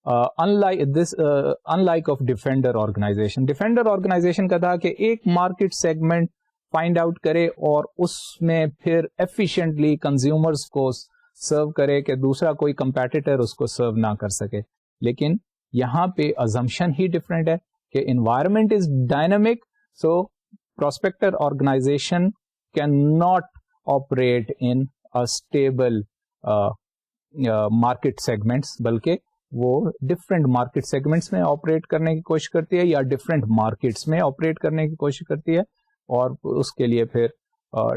unlike of defender organisation. Defender organisation کا تھا کہ ایک مارکیٹ سیگمنٹ فائنڈ آؤٹ کرے اور اس میں پھر ایفیشینٹلی کنزیومرز کو سرو کرے کہ دوسرا کوئی کمپیٹیٹر اس کو سرو نہ کر سکے. لیکن یہاں پہ ازمپشن ہی ڈفرینٹ ہے کہ environment is dynamic, so prospector organization can not operate in stable market segments, بلکہ وہ ڈفرینٹ مارکیٹ سیگمنٹس میں آپریٹ کرنے کی کوشش کرتی ہے یا ڈفرینٹ مارکیٹس میں آپریٹ کرنے کی کوشش کرتی ہے, اور اس کے لیے پھر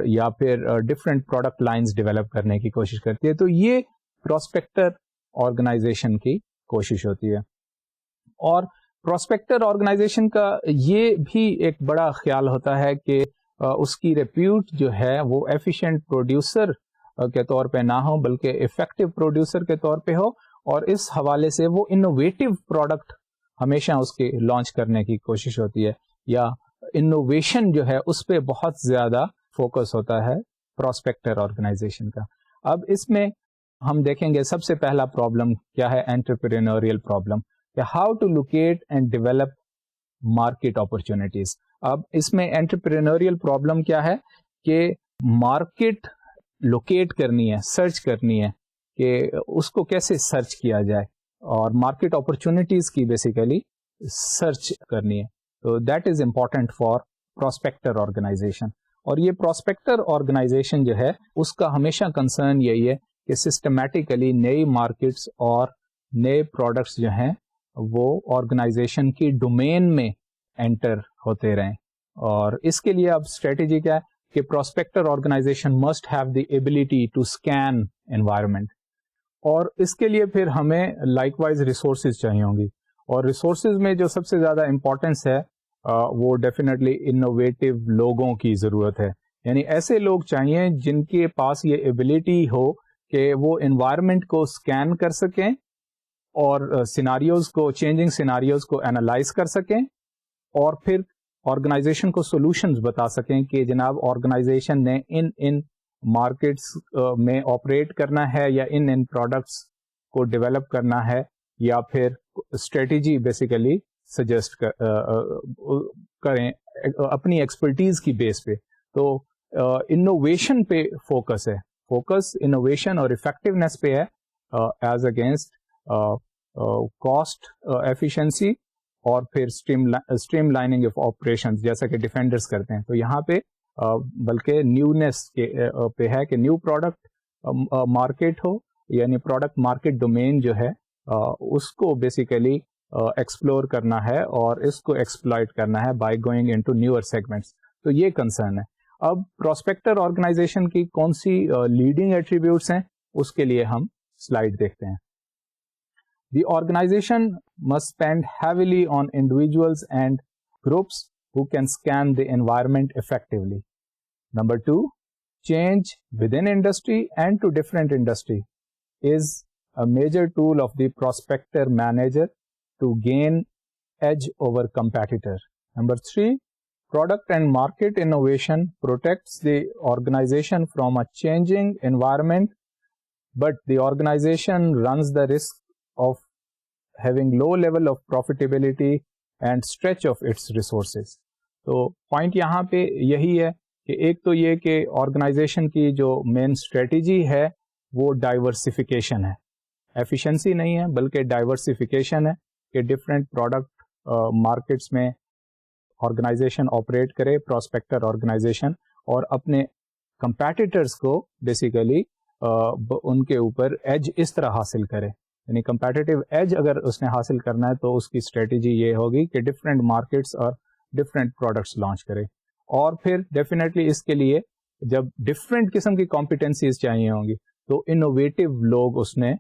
یا پھر ڈفرینٹ پروڈکٹ لائنز ڈیولپ کرنے کی کوشش کرتی ہے. تو یہ پراسپیکٹر آرگنائزیشن کی کوشش ہوتی ہے. اور پراسپیکٹر آرگنائزیشن کا یہ بھی ایک بڑا خیال ہوتا ہے کہ اس کی ریپیوٹ جو ہے وہ ایفیشینٹ پروڈیوسر کے طور پہ نہ ہو, بلکہ افیکٹو پروڈیوسر کے طور پہ ہو, اور اس حوالے سے وہ انوویٹو پروڈکٹ ہمیشہ اس کی لانچ کرنے کی کوشش ہوتی ہے, یا انوویشن جو ہے اس پہ بہت زیادہ فوکس ہوتا ہے پراسپیکٹر آرگنائزیشن کا. اب اس میں ہم دیکھیں گے سب سے پہلا پرابلم کیا ہے, انٹرپرینوریل پرابلم, کہ how to locate and develop market opportunities. اب اس میں انٹرپرینوریل پرابلم کیا ہے کہ مارکیٹ لوکیٹ کرنی ہے, سرچ کرنی ہے کہ اس کو کیسے سرچ کیا جائے, اور مارکیٹ اپرچونیٹیز کی بیسیکلی سرچ کرنی ہے. تو that is important for prospector organization. اور یہ پراسپیکٹر آرگنائزیشن جو ہے اس کا ہمیشہ کنسرن یہی ہے کہ سسٹمیٹیکلی نئی مارکیٹس اور نئے پروڈکٹس جو ہیں وہ آرگنائزیشن کی ڈومین میں انٹر ہوتے رہیں. اور اس کے لیے اب اسٹریٹجی کیا ہے کہ prospector organization must have the ability to scan environment. اور اس کے لیے پھر ہمیں لائک وائز ریسورسز چاہیے ہوں گی, اور ریسورسز میں جو سب سے زیادہ امپورٹنس ہے وہ ڈیفینیٹلی انوویٹو لوگوں کی ضرورت ہے. یعنی ایسے لوگ چاہیے جن کے پاس یہ ایبلٹی ہو کہ وہ انوائرمنٹ کو اسکین کر سکیں اور سیناریوز کو, چینجنگ سیناریوز کو اینالائز کر سکیں, اور پھر آرگنائزیشن کو سولوشنز بتا سکیں کہ جناب آرگنائزیشن نے ان مارکیٹس میں آپریٹ کرنا ہے یا ان پروڈکٹس کو ڈیولپ کرنا ہے, یا پھر اسٹریٹجی بیسیکلی سجیسٹ کریں اپنی ایکسپرٹیز کی بیس پہ. تو انوویشن پہ فوکس ہے, فوکس انوویشن اور افیکٹونیس پہ ہے ایز اگینسٹ کاسٹ ایفیشنسی اور پھر اسٹریم لائننگ آف آپریشنز جیسا کہ ڈیفینڈرز کرتے ہیں. تو یہاں پہ بلکہ نیونیس پہ ہے کہ نیو پروڈکٹ مارکیٹ ہو, یعنی پروڈکٹ مارکیٹ ڈومین جو ہے اس کو بیسیکلی ایکسپلور کرنا ہے اور اس کو ایکسپلائٹ کرنا ہے by going into never segments. تو یہ کنسرن ہے. اب پراسپیکٹر آرگنائزیشن کی کون سی لیڈنگ ایٹریبیوٹس ہیں اس کے لیے ہم سلائڈ دیکھتے ہیں. The organization must spend heavily on individuals and groups who can scan the environment effectively. Number 2, change within industry and to different industry is a major tool of the prospector manager to gain edge over competitor. Number 3, product and market innovation protects the organization from a changing environment, but the organization runs the risk of having low level of profitability and stretch of its resources. تو point یہاں پہ یہی ہے کہ ایک تو یہ کہ آرگنائزیشن کی جو مین اسٹریٹجی ہے وہ ڈائیورسیفیکیشن ہے, ایفیشنسی نہیں ہے بلکہ ڈائیورسیفیکیشن ہے کہ ڈفرینٹ پروڈکٹ مارکیٹس میں آرگنائزیشن آپریٹ کرے, پراسپیکٹر آرگنائزیشن, اور اپنے کمپیٹیٹرس کو بیسیکلی ان کے اوپر ایج اس طرح حاصل کرے. یعنی کمپیٹیٹیو ایج اگر اس نے حاصل کرنا ہے تو اس کی اسٹریٹجی یہ ہوگی کہ ڈفرینٹ مارکیٹس اور ڈفرینٹ پروڈکٹس لانچ کرے. اور پھر ڈیفینیٹلی اس کے لیے جب ڈفرینٹ قسم کی کمپیٹنسیز چاہیے ہوں گی تو انوویٹو لوگ اس نے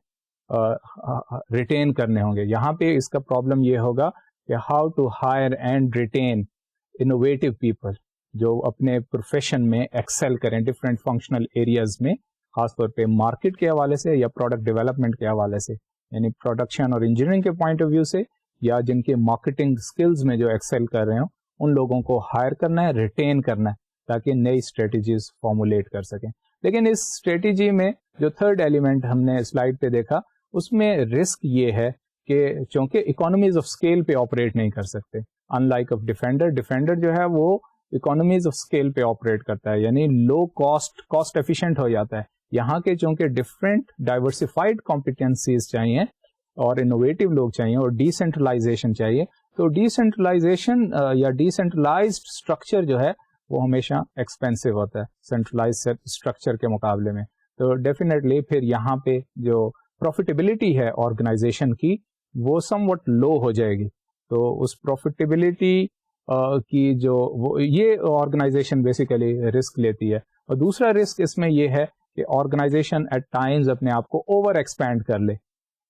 ریٹین کرنے ہوں گے. یہاں پہ اس کا پرابلم یہ ہوگا کہ how to hire and retain innovative people جو اپنے پروفیشن میں ایکسل کریں ڈفرینٹ فنکشنل ایریاز میں, خاص طور پہ مارکیٹ کے حوالے سے یا پروڈکٹ ڈیولپمنٹ کے حوالے سے, یعنی پروڈکشن اور انجینئرنگ کے پوائنٹ آف ویو سے, یا جن کے مارکیٹنگ اسکلز میں جو ایکسل کر رہے ہوں ان لوگوں کو ہائر کرنا ہے, ریٹین کرنا ہے, تاکہ نئی اسٹریٹجیز فارمولیٹ کر سکیں. لیکن اس اسٹریٹجی میں جو تھرڈ ایلیمنٹ ہم نے سلائڈ پہ دیکھا اس میں رسک یہ ہے کہ چونکہ اکانومیز آف اسکیل پہ آپریٹ نہیں کر سکتے, ان لائک آف ڈیفینڈر جو ہے وہ اکانومیز آف اسکیل پہ آپریٹ کرتا ہے, یعنی لو کاسٹ ایفیشینٹ ہو جاتا ہے. یہاں کے چونکہ ڈفرینٹ ڈائیورسفائڈ کمپیٹنسیز چاہیے اور انوویٹو لوگ چاہیے اور ڈیسینٹرلائزیشن چاہیے, تو ڈیسینٹرلائزیشن یا ڈیسینٹرلائزڈ اسٹرکچر جو ہے وہ ہمیشہ ایکسپینسو ہوتا ہے سینٹرلائز اسٹرکچر کے مقابلے میں. تو ڈیفینیٹلی پھر یہاں پہ جو پروفیٹیبلٹی ہے آرگنائزیشن کی وہ سم وٹ لو ہو جائے گی. تو اس پروفیٹیبلٹی کی جو یہ آرگنائزیشن بیسیکلی رسک لیتی ہے. اور دوسرا رسک اس میں یہ ہے کہ آرگنائزیشن ایٹ ٹائمز اپنے آپ کو اوور ایکسپینڈ کر لے,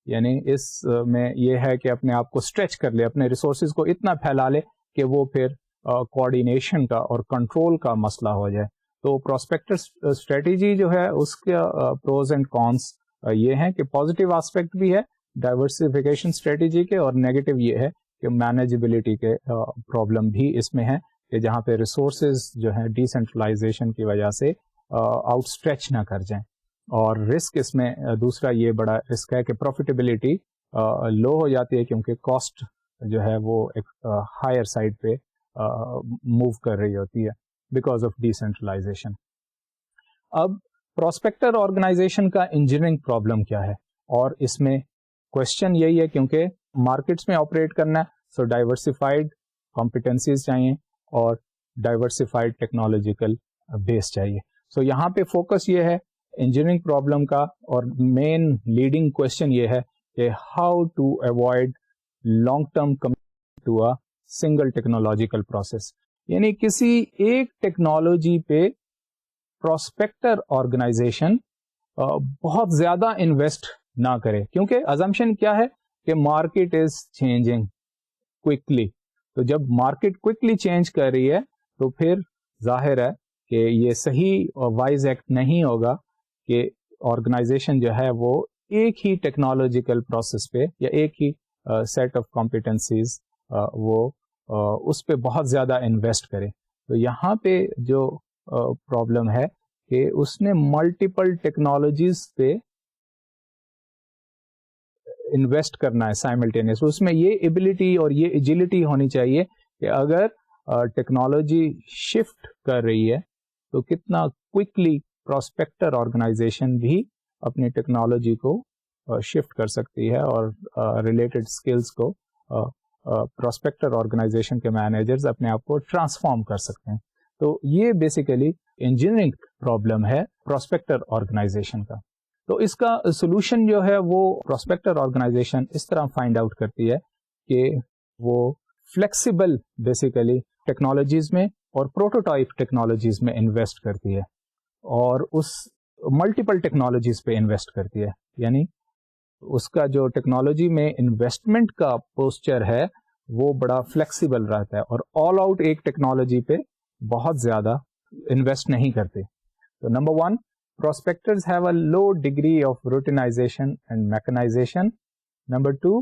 یعنی اس میں یہ ہے کہ اپنے آپ کو اسٹریچ کر لے, اپنے ریسورسز کو اتنا پھیلا لے کہ وہ پھر کوآرڈینیشن کا اور کنٹرول کا مسئلہ ہو جائے. تو پراسپیکٹر اسٹریٹجی جو ہے اس کا پروز اینڈ کونس یہ ہیں کہ پازیٹیو آسپیکٹ بھی ہے ڈائیورسفیکیشن اسٹریٹجی کے, اور نیگیٹو یہ ہے کہ مینیجبلٹی کے پرابلم بھی اس میں ہے کہ جہاں پہ ریسورسز جو ہیں ڈیسینٹرلائزیشن کی وجہ سے آؤٹ اسٹریچ نہ کر جائیں. اور رسک اس میں دوسرا یہ بڑا رسک ہے کہ پروفیٹیبلٹی لو ہو جاتی ہے کیونکہ کاسٹ جو ہے وہ ایک ہائر سائڈ پہ موو کر رہی ہوتی ہے بیکاز آف ڈیسینٹرلائزیشن. اب پراسپیکٹر آرگنائزیشن کا انجینئرنگ پرابلم کیا ہے, اور اس میں کوشچن یہی ہے کیونکہ مارکیٹس میں آپریٹ کرنا ہے, سو ڈائیورسفائڈ کمپیٹنسیز چاہیے اور ڈائیورسفائڈ ٹیکنالوجیکل بیس چاہیے. سو یہاں پہ فوکس یہ ہے انجینئرنگ پرابلم کا, اور مین لیڈنگ کوشچن یہ ہے کہ how to avoid long term commitment to a single technological process. یعنی کسی ایک ٹیکنالوجی پہ پراسپیکٹر آرگنائزیشن بہت زیادہ انویسٹ نہ کرے, کیونکہ ازمپشن کیا ہے کہ مارکیٹ از چینجنگ کوئکلی. تو جب مارکیٹ کوئکلی چینج کر رہی ہے تو پھر ظاہر ہے کہ یہ صحیح اور وائز ایکٹ نہیں ہوگا کہ آرگنائزیشن جو ہے وہ ایک ہی ٹیکنالوجیکل پروسیس پہ یا ایک ہی سیٹ آف کمپیٹنسیز وہ اس پہ بہت زیادہ انویسٹ کرے. تو یہاں پہ جو پرابلم ہے کہ اس نے ملٹیپل ٹیکنالوجیز پہ انویسٹ کرنا ہے سائملٹینیس. اس میں یہ ایبلٹی اور یہ ایجلٹی ہونی چاہیے کہ اگر ٹیکنالوجی شفٹ کر رہی ہے تو کتنا کوئکلی پراسپیکٹر آرگنائزیشن بھی اپنی ٹیکنالوجی کو شفٹ کر سکتی ہے اور ریلیٹڈ اسکلس کو پراسپیکٹر آرگنائزیشن کے مینیجرز اپنے آپ کو ٹرانسفارم کر سکتے ہیں. تو یہ بیسیکلی انجینئرنگ پرابلم ہے پراسپیکٹر آرگنائزیشن کا. تو اس کا سولوشن جو ہے وہ پراسپیکٹر آرگنائزیشن اس طرح فائنڈ آؤٹ کرتی ہے کہ وہ فلیکسیبل بیسیکلی ٹیکنالوجیز میں اور پروٹوٹائپ ٹیکنالوجیز میں انویسٹ کرتی ہے اور اس ملٹیپل ٹیکنالوجیز پہ انویسٹ کرتی ہے. یعنی اس کا جو ٹیکنالوجی میں انویسٹمنٹ کا پوسچر ہے وہ بڑا فلیکسیبل رہتا ہے اور آل آؤٹ ایک ٹیکنالوجی پہ بہت زیادہ انویسٹ نہیں کرتے. تو number 1, prospectors have a low degree of routinization and mechanization. Number 2,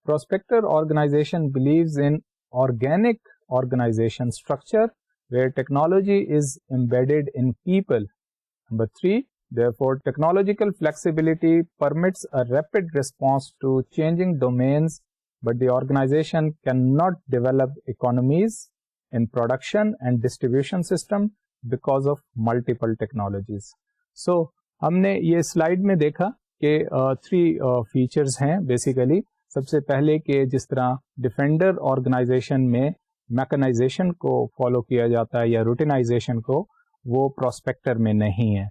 prospector organization believes in organic organization structure where technology is embedded in people. Number 3, therefore technological flexibility permits a rapid response to changing domains, but the organization cannot develop economies in production and distribution system because of multiple technologies. سو ہم نے یہ slide میں دیکھا کہ 3 features ہیں basically. سب سے پہلے کہ جس طرح ڈیفینڈر آرگنائزیشن میں میکنائزیشن کو فالو کیا جاتا ہے یا روٹینائزیشن کو, وہ پراسپیکٹر میں نہیں ہے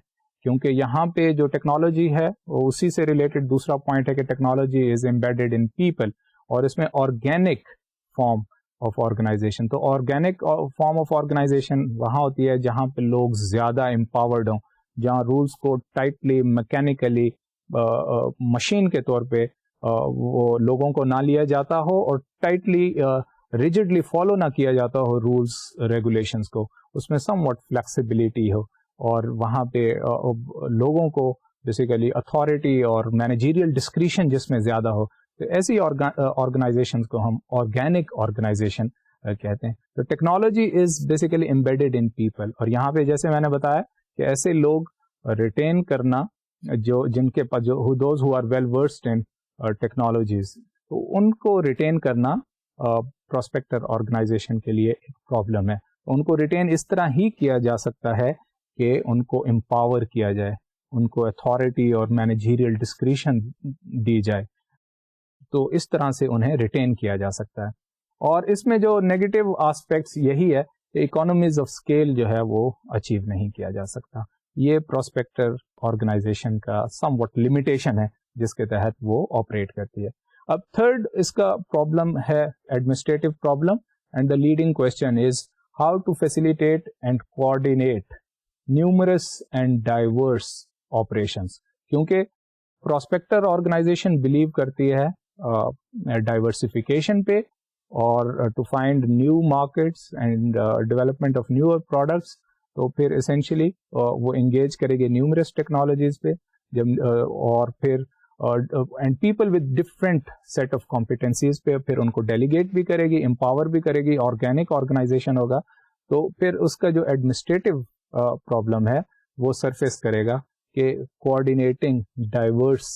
کیونکہ یہاں پہ جو ٹیکنالوجی ہے وہ اسی سے ریلیٹڈ دوسرا پوائنٹ ہے کہ technology is embedded in people, اور اس میں آرگینک فارم آف آرگنائزیشن. تو آرگینک فارم آف آرگنائزیشن وہاں ہوتی ہے جہاں پہ لوگ زیادہ امپاورڈ ہوں, جہاں رولس کو ٹائٹلی میکینیکلی مشین کے طور پہ وہ لوگوں کو نہ لیا جاتا ہو اور ٹائٹلی ریجڈلی فالو نہ کیا جاتا ہو رولس ریگولیشنس کو, اس میں سم واٹ فلیکسیبلٹی ہو اور وہاں پہ لوگوں کو بیسیکلی اتھارٹی اور مینیجیریل ڈسکریشن جس میں زیادہ ہو. تو ایسی آرگنائزیشنس کو ہم آرگینک آرگنائزیشن کہتے ہیں. تو technology is basically embedded in people, اور یہاں پہ جیسے میں نے بتایا کہ ایسے لوگ ریٹین کرنا جو جن کے پاس جو those who are well versed in technologies, تو ان کو ریٹین کرنا پراسپیکٹر آرگنائزیشن کے لیے ایک پرابلم ہے. ان کو ریٹین اس طرح ہی کیا جا سکتا ہے کہ ان کو امپاور کیا جائے, ان کو اتھارٹی اور مینیجیریل ڈسکریشن دی جائے, تو اس طرح سے انہیں ریٹین کیا جا سکتا ہے. اور اس میں جو نیگیٹو آسپیکٹس یہی ہے کہ اکانومیز آف اسکیل جو ہے وہ اچیو نہیں کیا جا سکتا. یہ پراسپیکٹر آرگنائزیشن کا سم وٹ لمیٹیشن ہے جس کے تحت وہ آپریٹ کرتی ہے. اب تھرڈ اس کا پرابلم ہے administrative problem, and the leading question is how to facilitate and coordinate numerous and diverse operations. کیونکہ پراسپیکٹر آرگنائزیشن بلیو کرتی ہے ڈائیورسفیکیشن پہ اور to find new markets and development of newer products. تو پھر essentially وہ engage کرے گی نیومرس ٹیکنالوجیز پہ, جب اور پھر and people with different set of competencies پہ پھر ان کو ڈیلیگیٹ بھی کرے گی, امپاور بھی کرے گی. آرگینک آرگنائزیشن ہوگا تو پھر اس کا جو ایڈمنسٹریٹو پرابلم ہے وہ سرفیس کرے گا کہ coordinating diverse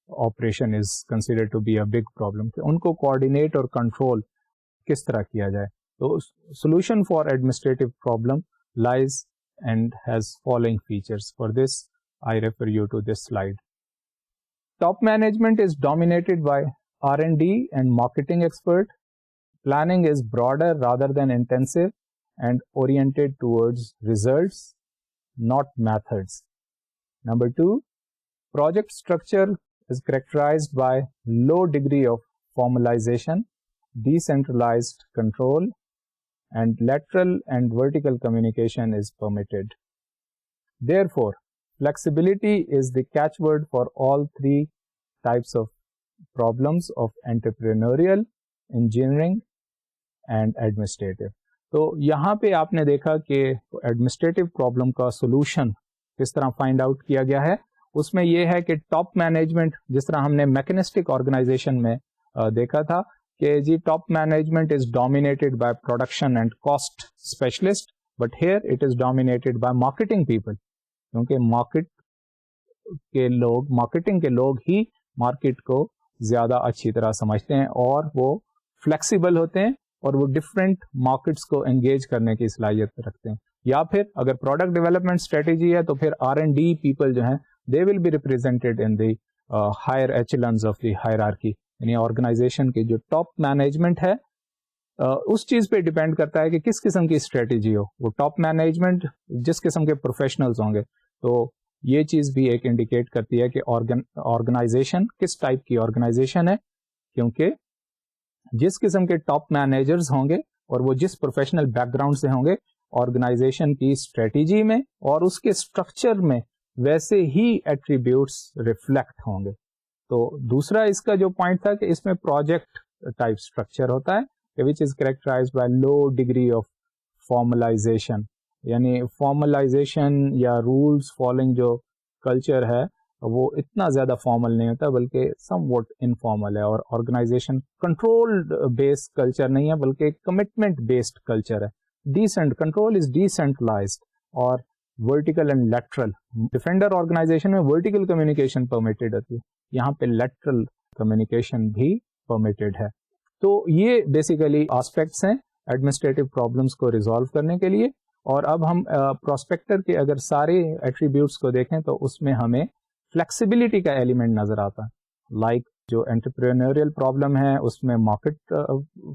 operation is considered to be a big problem, کہ ان کو کوآرڈینیٹ اور کنٹرول کس طرح کیا جائے. تو solution for administrative problem lies and has following features. For this, I refer you to this slide. Top management is dominated by R&D and marketing expert. Planning is broader rather than intensive and oriented towards results, not methods. Number 2, project structure is characterized by low degree of formalization, decentralized control, and lateral and vertical communication is permitted. Therefore, flexibility is the catchword for all three types of problems of entrepreneurial, engineering, and administrative. تو یہاں پہ آپ نے دیکھا کہ administrative problem کا solution کس طرح فائنڈ آؤٹ کیا گیا ہے. اس میں یہ ہے کہ ٹاپ مینجمنٹ, جس طرح ہم نے میکنسٹک آرگنائزیشن میں دیکھا تھا کہ جی top management is dominated by production and cost specialist, but here it is dominated by marketing people, کیونکہ مارکیٹنگ کے لوگ ہی مارکیٹ کو زیادہ اچھی طرح سمجھتے ہیں اور وہ فلیکسیبل ہوتے ہیں اور وہ ڈفرینٹ مارکیٹس کو انگیج کرنے کی صلاحیت رکھتے ہیں. یا پھر اگر پروڈکٹ ڈیولپمنٹ اسٹریٹجی ہے تو پھر R&D پیپل جو ہیں they will be represented in the higher echelons of the hierarchy, یعنی آرگنائزیشن کی جو ٹاپ مینجمنٹ ہے اس چیز پہ ڈیپینڈ کرتا ہے کہ کس قسم کی اسٹریٹجی ہو. وہ ٹاپ مینجمنٹ جس قسم کے پروفیشنلز ہوں گے تو یہ چیز بھی ایک انڈیکیٹ کرتی ہے کہ آرگنائزیشن کس ٹائپ کی آرگنائزیشن ہے, کیونکہ جس قسم کے ٹاپ مینیجرز ہوں گے اور وہ جس پروفیشنل بیک گراؤنڈ سے ہوں گے, آرگنائزیشن کی اسٹریٹجی میں اور اس کے اسٹرکچر میں ویسے ہی ایٹریبیوٹس ریفلیکٹ ہوں گے. تو دوسرا اس کا جو پوائنٹ تھا کہ اس میں پروجیکٹ ٹائپ اسٹرکچر ہوتا ہے which is characterized by low degree of formalization, یعنی فارملائزیشن یا رولس فالوئنگ جو کلچر ہے وہ اتنا زیادہ فارمل نہیں ہوتا بلکہ سم واٹ انفارمل ہے, اور آرگنائزیشن کنٹرول بیسڈ کلچر نہیں ہے بلکہ کمٹمنٹ بیسڈ کلچر ہے. ڈیسنٹ کنٹرول از ڈیسنٹرلائزڈ اور vertical and lateral. Defender organisation میں ورٹیکل کمیونیکیشن پرمیٹڈ ہوتی ہے, یہاں پہ لیٹرل کمیونیکیشن بھی پرمیٹڈ ہے. تو یہ بیسیکلی آسپیکٹس ہیں ایڈمنسٹریٹو پرابلمس کو ریزالو کرنے کے لیے. اور اب ہم پراسپیکٹر کے اگر سارے ایٹریبیوٹس کو دیکھیں تو اس میں ہمیں فلیکسیبلٹی کا ایلیمنٹ نظر آتا ہے. لائک جو انٹرپرینوریل پرابلم ہے اس میں مارکیٹ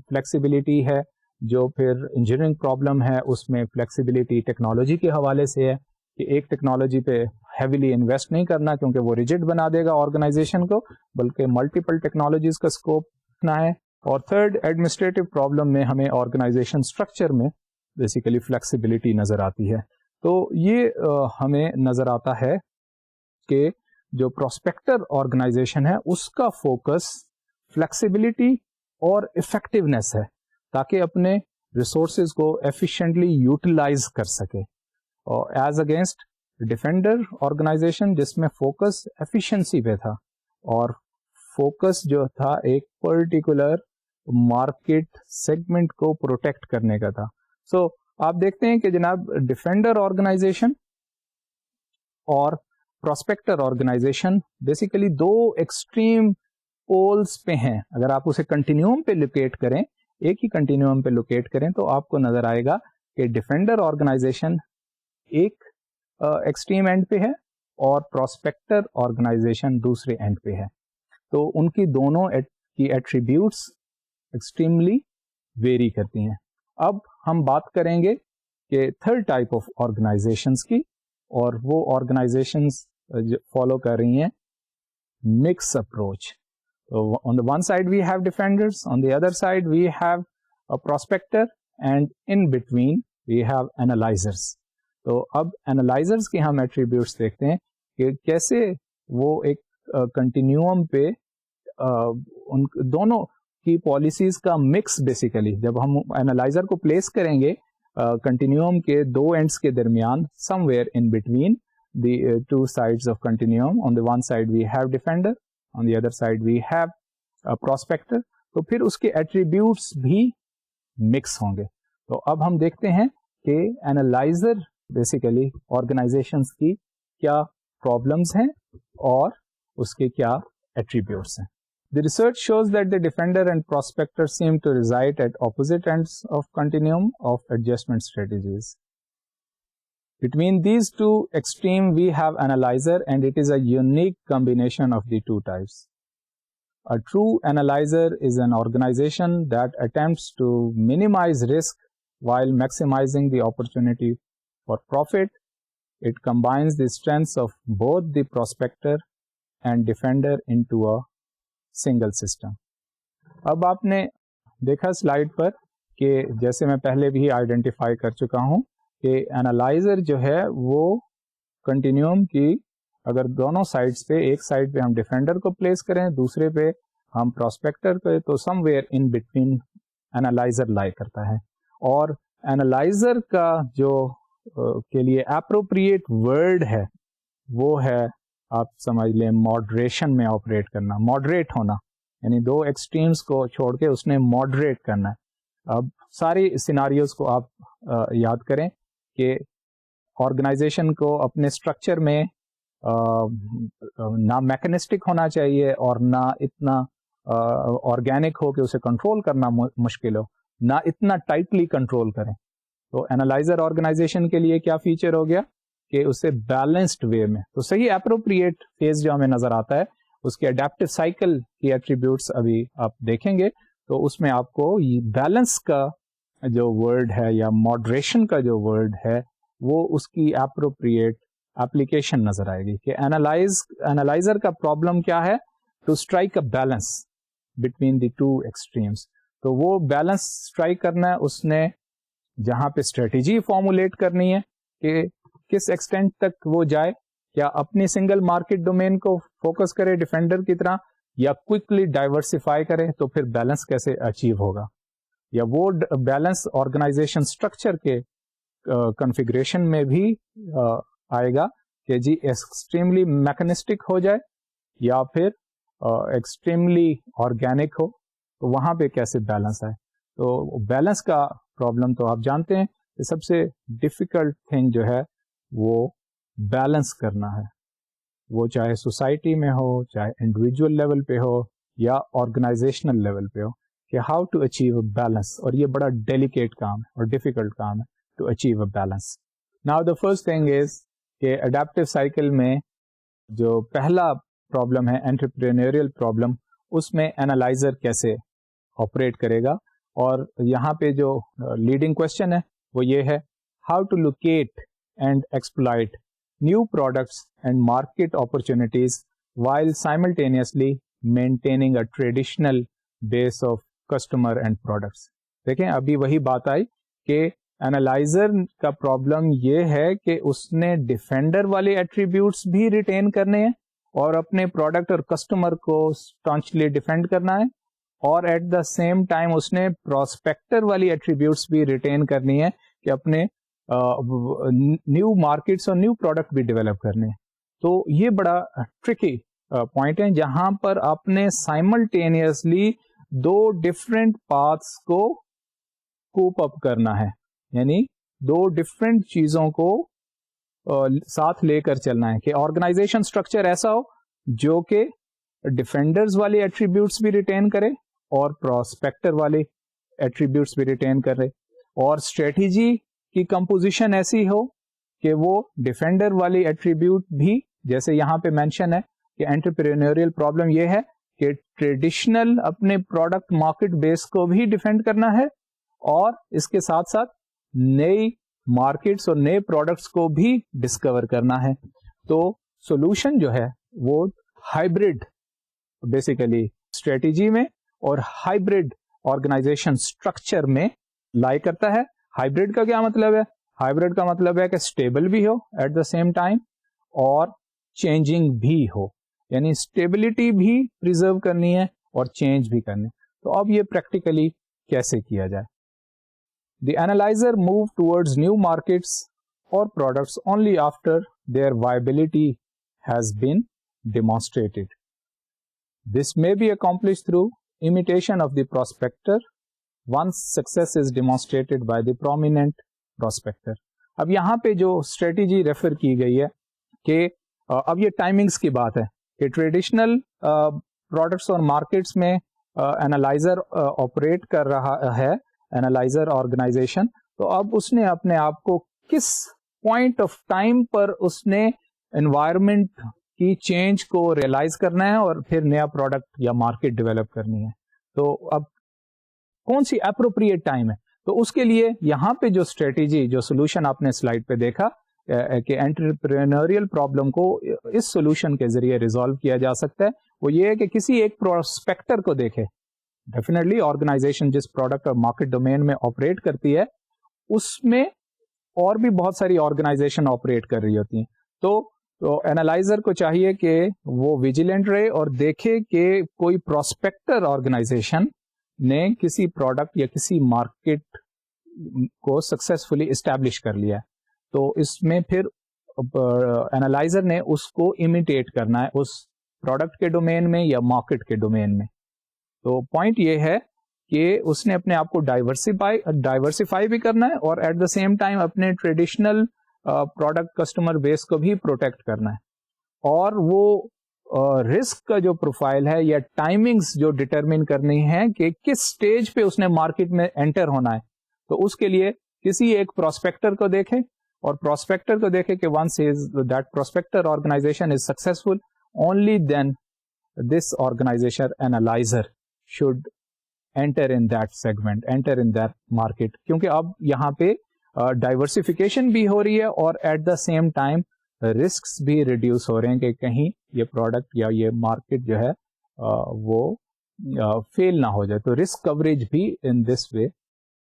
فلیکسیبلٹی ہے, جو پھر انجینئرنگ پرابلم ہے اس میں فلیکسیبلٹی ٹیکنالوجی کے حوالے سے ہے کہ ایک ٹیکنالوجی پہ ہیویلی انویسٹ نہیں کرنا کیونکہ وہ ریجڈ بنا دے گا آرگنائزیشن کو, بلکہ ملٹیپل ٹیکنالوجیز کا اسکوپ رکھنا ہے. اور تھرڈ ایڈمنسٹریٹو پرابلم میں ہمیں آرگنائزیشن اسٹرکچر میں بیسیکلی فلیکسیبلٹی نظر آتی ہے. تو یہ ہمیں نظر آتا ہے کہ جو پراسپیکٹر آرگنائزیشن ہے اس کا فوکس فلیکسیبلٹی اور افیکٹونیس ہے تاکہ اپنے ریسورسز کو ایفیشینٹلی یوٹیلائز کر سکے, اور ایز اگینسٹ ڈیفینڈر آرگنائزیشن جس میں فوکس ایفیشنسی پہ تھا اور فوکس جو تھا ایک پرٹیکولر مارکیٹ سیگمنٹ کو پروٹیکٹ کرنے کا تھا. سو آپ دیکھتے ہیں کہ جناب ڈیفینڈر آرگنائزیشن اور پراسپیکٹر آرگنائزیشن بیسیکلی دو ایکسٹریم پولز پہ ہیں. اگر آپ اسے کنٹینیوم پہ لوکیٹ کریں, ایک ہی کنٹینیوم پہ لوکیٹ کریں تو آپ کو نظر آئے گا کہ ڈیفینڈر آرگنائزیشن ایک ایکسٹریم اینڈ پہ ہے اور پراسپیکٹر آرگنائزیشن دوسرے اینڈ پہ ہے. تو ان کی دونوں کی ایٹریبیوٹس ایکسٹریملی ویری کرتی ہیں. اب ہم بات کریں گے کہ تھرڈ ٹائپ آف آرگنائزیشنس کی, اور وہ آرگنائزیشنس فالو کر رہی ہیں mix approach. On the one side we have defenders, on the other side we have a prospector, and in between we have analyzers. تو اب analyzers کے ہم attributes دیکھتے ہیں کہ کیسے وہ ایک کنٹینیوم پہ ان دونوں کی پالیسیز کا مکس, بیسیکلی جب ہم اینالائزر کو پلیس کریں گے کنٹینیوم کے دو اینڈس کے درمیان, somewhere in between the two sides of continuum, on the one side we have defender, on the other side we have a prospector, تو پھر اس کے ایٹریبیوٹس بھی مکس ہوں گے. تو اب ہم دیکھتے ہیں کہ اینالائزر بیسیکلی آرگنائزیشنس کی کیا پرابلمس ہیں اور اس کے کیا ایٹریبیوٹس ہیں. The research shows that the defender and prospector seem to reside at opposite ends of continuum of adjustment strategies. Between these two extremes, we have analyzer, and it is a unique combination of the two types. A true analyzer is an organization that attempts to minimize risk while maximizing the opportunity for profit. It combines the strengths of both the prospector and defender into a single system. اب آپ نے دیکھا slide پر کہ جیسے میں پہلے بھی identify کر چکا ہوں کہ اینالائزر جو ہے وہ کنٹینیوم کی اگر دونوں سائڈس پہ ایک سائڈ پہ ہم ڈیفینڈر کو پلیس کریں دوسرے پہ ہم پراسپیکٹر پہ تو سم ویئر ان بٹوین اینالائزر لائی کرتا ہے. اور اینالائزر کا جو کے لیے اپروپریٹ ورڈ ہے وہ ہے آپ سمجھ لیں ماڈریشن میں آپریٹ کرنا, ماڈریٹ ہونا, یعنی دو ایکسٹریمز کو چھوڑ کے اس نے ماڈریٹ کرنا ہے. اب ساری سیناریوز کو آپ یاد کریں کہ آرگنائزیشن کو اپنے اسٹرکچر میں نہ میکنسٹک ہونا چاہیے اور نہ اتنا آرگینک ہو کہ اسے کنٹرول کرنا مشکل ہو, نہ اتنا ٹائٹلی کنٹرول کریں. تو اینالائزر آرگنائزیشن کے لیے کیا فیچر ہو گیا کہ اسے بیلنسڈ وے میں, تو صحیح اپروپریٹ فیز جو ہمیں نظر آتا ہے اس کے اڈیپٹیو سائیکل کی ایٹریبیوٹس ابھی آپ دیکھیں گے تو اس میں آپ کو بیلنس کا جو ورڈ ہے یا ماڈریشن کا جو ورڈ ہے وہ اس کی اپروپریٹ اپلیکیشن نظر آئے گی کہ اینالائزر کا پرابلم کیا ہے, to strike a balance between the two extremes. تو وہ بیلنس اسٹرائک کرنا ہے, اس نے جہاں پہ اسٹریٹجی فارمولیٹ کرنی ہے کہ کس ایکسٹینٹ تک وہ جائے, کیا اپنی سنگل مارکیٹ ڈومین کو فوکس کرے ڈیفینڈر کی طرح یا کوئکلی ڈائیورسفائی کرے, تو پھر بیلنس کیسے اچیو ہوگا, یا وہ بیلنس آرگنائزیشن اسٹرکچر کے کنفیگریشن میں بھی آئے گا کہ جی ایکسٹریملی میکنسٹک ہو جائے یا پھر ایکسٹریملی آرگینک ہو, تو وہاں پہ کیسے بیلنس آئے. تو بیلنس کا پرابلم تو آپ جانتے ہیں کہ سب سے ڈیفیکلٹ تھنگ جو ہے وہ بیلنس کرنا ہے, وہ چاہے سوسائٹی میں ہو, چاہے انڈیویجول لیول پہ ہو یا آرگنائزیشنل لیول پہ ہو, کہ how to achieve a balance. اور یہ بڑا ڈیلیکیٹ کام ہے اور ڈیفیکلٹ کام ہے to achieve a balance. Now the first thing is کہ اڈیپٹیو سائیکل میں جو پہلا پرابلم ہے انٹرپرینوریل پرابلم, اس میں اینالائزر کیسے آپریٹ کرے گا. اور یہاں پہ جو لیڈنگ کوشچن ہے وہ یہ ہے, how to locate and exploit new products and market opportunities while simultaneously maintaining a traditional base of customer and products. دیکھیں ابھی وہی بات آئی کہ اینالائزر کا پرابلم یہ ہے کہ اس نے ڈیفینڈر والے ایٹریبیوٹس بھی ریٹین کرنے ہیں اور اپنے پروڈکٹ اور کسٹمر کو اسٹانچلی ڈیفینڈ کرنا ہے, اور ایٹ دا سیم ٹائم اس نے پراسپیکٹر والی ایٹریبیوٹس بھی ریٹین کرنی ہے کہ اپنے نیو مارکیٹس اور نیو پروڈکٹ بھی ڈیولپ کرنے ہیں. تو یہ بڑا ٹرکی پوائنٹ ہے جہاں پر آپ نے سائملٹینیسلی دو ڈفرینٹ پاتھس کو کوپ اپ کرنا ہے, یعنی دو ڈفرینٹ چیزوں کو ساتھ لے کر چلنا ہے کہ آرگنائزیشن اسٹرکچر ایسا ہو جو کہ ڈیفینڈرز والے ایٹریبیوٹس بھی ریٹین کرے اور پراسپیکٹر والے ایٹریبیوٹس بھی ریٹین کرے, اور اسٹریٹجی کی کمپوزیشن ایسی ہو کہ وہ ڈیفینڈر والی ایٹریبیوٹ بھی, جیسے یہاں پہ مینشن ہے کہ انٹرپرینوریل پرابلم یہ ہے کہ ٹریڈیشنل اپنے پروڈکٹ مارکیٹ بیس کو بھی ڈیفینڈ کرنا ہے اور اس کے ساتھ ساتھ نئی مارکیٹس اور نئے پروڈکٹس کو بھی ڈسکور کرنا ہے. تو سولوشن جو ہے وہ ہائبرڈ بیسیکلی اسٹریٹجی میں اور ہائبرڈ آرگنائزیشن اسٹرکچر میں لائی کرتا ہے. ہائبرڈ کا کیا مطلب ہے؟ ہائبرڈ کا مطلب ہے کہ اسٹیبل بھی ہو ایٹ دا سیم ٹائم اور چینجنگ بھی ہو, یعنی اسٹیبلٹی بھی پریزرو کرنی ہے اور چینج بھی کرنی. تو اب یہ پریکٹیکلی کیسے کیا جائے؟ The analyzer move towards new markets اور products only after their viability has been demonstrated. This may be accomplished through imitation of the prospector once success is demonstrated by the prominent prospector. اب یہاں پہ جو strategy refer کی گئی ہے کہ اب یہ ٹائمنگس کی بات ہے کہ ٹریڈیشنل پروڈکٹس اور مارکیٹس میں اینالائزر آپریٹ کر رہا ہے, اینالائزر آرگنائزیشن, تو اب اس نے اپنے آپ کو کس پوائنٹ آف ٹائم پر اس نے انوائرمنٹ کی چینج کو ریئلائز کرنا ہے اور پھر نیا پروڈکٹ یا مارکیٹ ڈیولپ کرنی ہے. تو اب کون سی اپروپریٹ ٹائم ہے؟ تو اس کے لیے یہاں پہ جو اسٹریٹجی, جو سولوشن آپ نے سلائڈ پہ دیکھا کہ انٹرپرینوریل پرابلم کو اس سولوشن کے ذریعے ریزالو کیا جا سکتا ہے, وہ یہ ہے کہ کسی ایک پروسپیکٹر کو دیکھے. ڈیفینیٹلی آرگنائزیشن جس پروڈکٹ اور مارکیٹ ڈومین میں آپریٹ کرتی ہے اس میں اور بھی بہت ساری آرگنائزیشن آپریٹ کر رہی ہوتی ہیں. تو اینالائزر کو چاہیے کہ وہ ویجیلنٹ رہے اور دیکھے کہ کوئی پروسپیکٹر آرگنائزیشن نے کسی پروڈکٹ یا کسی مارکیٹ کو سکسیسفلی اسٹیبلش کر لیا ہے, تو اس میں پھر اینالائزر نے اس کو امیٹیٹ کرنا ہے اس پروڈکٹ کے ڈومین میں یا مارکیٹ کے ڈومین میں. تو پوائنٹ یہ ہے کہ اس نے اپنے آپ کو ڈائیورسفائی بھی کرنا ہے اور ایٹ دا سیم ٹائم اپنے ٹریڈیشنل پروڈکٹ کسٹمر بیس کو بھی پروٹیکٹ کرنا ہے, اور وہ رسک کا جو پروفائل ہے یا ٹائمنگز جو ڈٹرمن کرنی ہے کہ کس سٹیج پہ اس نے مارکیٹ میں انٹر ہونا ہے. تو اس کے لیے کسی ایک پروسپیکٹر کو دیکھے اور پروسپیکٹر کو دیکھے کہ once that prospector organization is successful, only then this organization analyzer should enter in that segment, enter in that market, کیونکہ اب یہاں پہ ڈائیورسفیکیشن بھی ہو رہی ہے اور at the same time risks بھی ریڈیوس ہو رہے ہیں کہ کہیں یہ پروڈکٹ یا یہ مارکیٹ جو ہے وہ فیل نہ ہو جائے. تو رسک کوریج بھی ان دس وے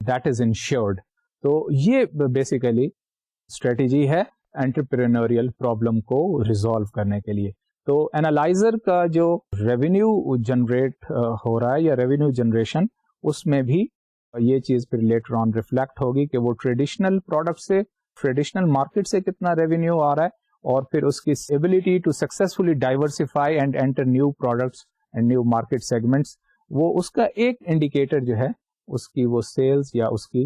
دیٹ از انشورڈ. تو یہ بیسیکلی اسٹریٹجی ہے انٹرپرینوریل پرابلم کو ریزالو کرنے کے لیے. تو اینالائزر کا جو ریونیو جنریٹ ہو رہا ہے یا ریونیو جنریشن, اس میں بھی یہ چیز پھر لیٹر آن ریفلیکٹ ہوگی کہ وہ ٹریڈیشنل پروڈکٹ سے, ٹریڈیشنل مارکیٹ سے کتنا ریونیو آ رہا ہے, اور پھر اس کی ability to successfully diversify and enter new products and new market segments, وہ اس کا ایک انڈیکیٹر جو ہے اس کی وہ سیلز یا اس کی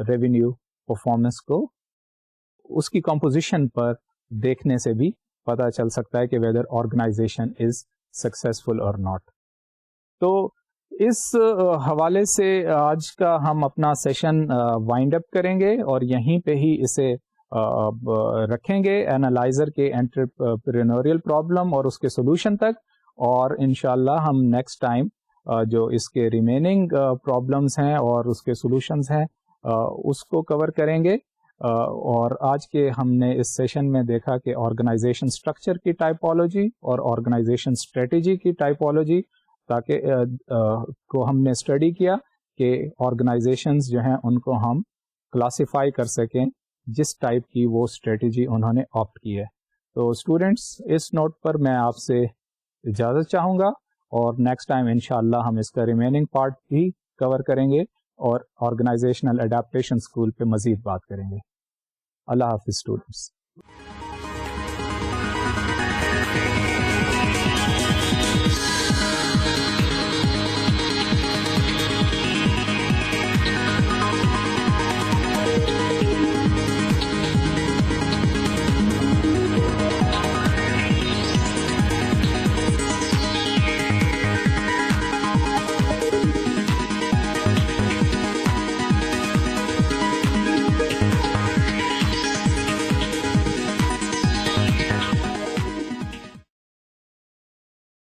ریونیو پرفارمنس کو اس کی کمپوزیشن پر دیکھنے سے بھی پتا چل سکتا ہے کہ ویدر آرگنائزیشن از سکسیسفل اور ناٹ. تو اس حوالے سے آج کا ہم اپنا سیشن وائنڈ اپ کریں گے اور یہیں پہ ہی اسے رکھیں گے اینالائزر کے انٹرپرینوریل پرابلم اور اس کے سولوشن تک, اور انشاءاللہ ہم نیکسٹ ٹائم جو اس کے ریمیننگ پرابلمس ہیں اور اس کے سولوشنز ہیں اس کو کور کریں گے. اور آج کے ہم نے اس سیشن میں دیکھا کہ آرگنائزیشن اسٹرکچر کی ٹائپولوجی اور آرگنائزیشن اسٹریٹجی کی ٹائپولوجی کو ہم نے اسٹڈی کیا کہ آرگنائزیشنز جو ہیں ان کو ہم کلاسیفائی کر سکیں جس ٹائپ کی وہ اسٹریٹجی انہوں نے آپٹ کی ہے. تو اسٹوڈینٹس, اس نوٹ پر میں آپ سے اجازت چاہوں گا اور نیکسٹ ٹائم انشاءاللہ ہم اس کا ریمیننگ پارٹ بھی کور کریں گے اور آرگنائزیشنل اڈیپٹیشن اسکول پہ مزید بات کریں گے. اللہ حافظ اسٹوڈینٹس.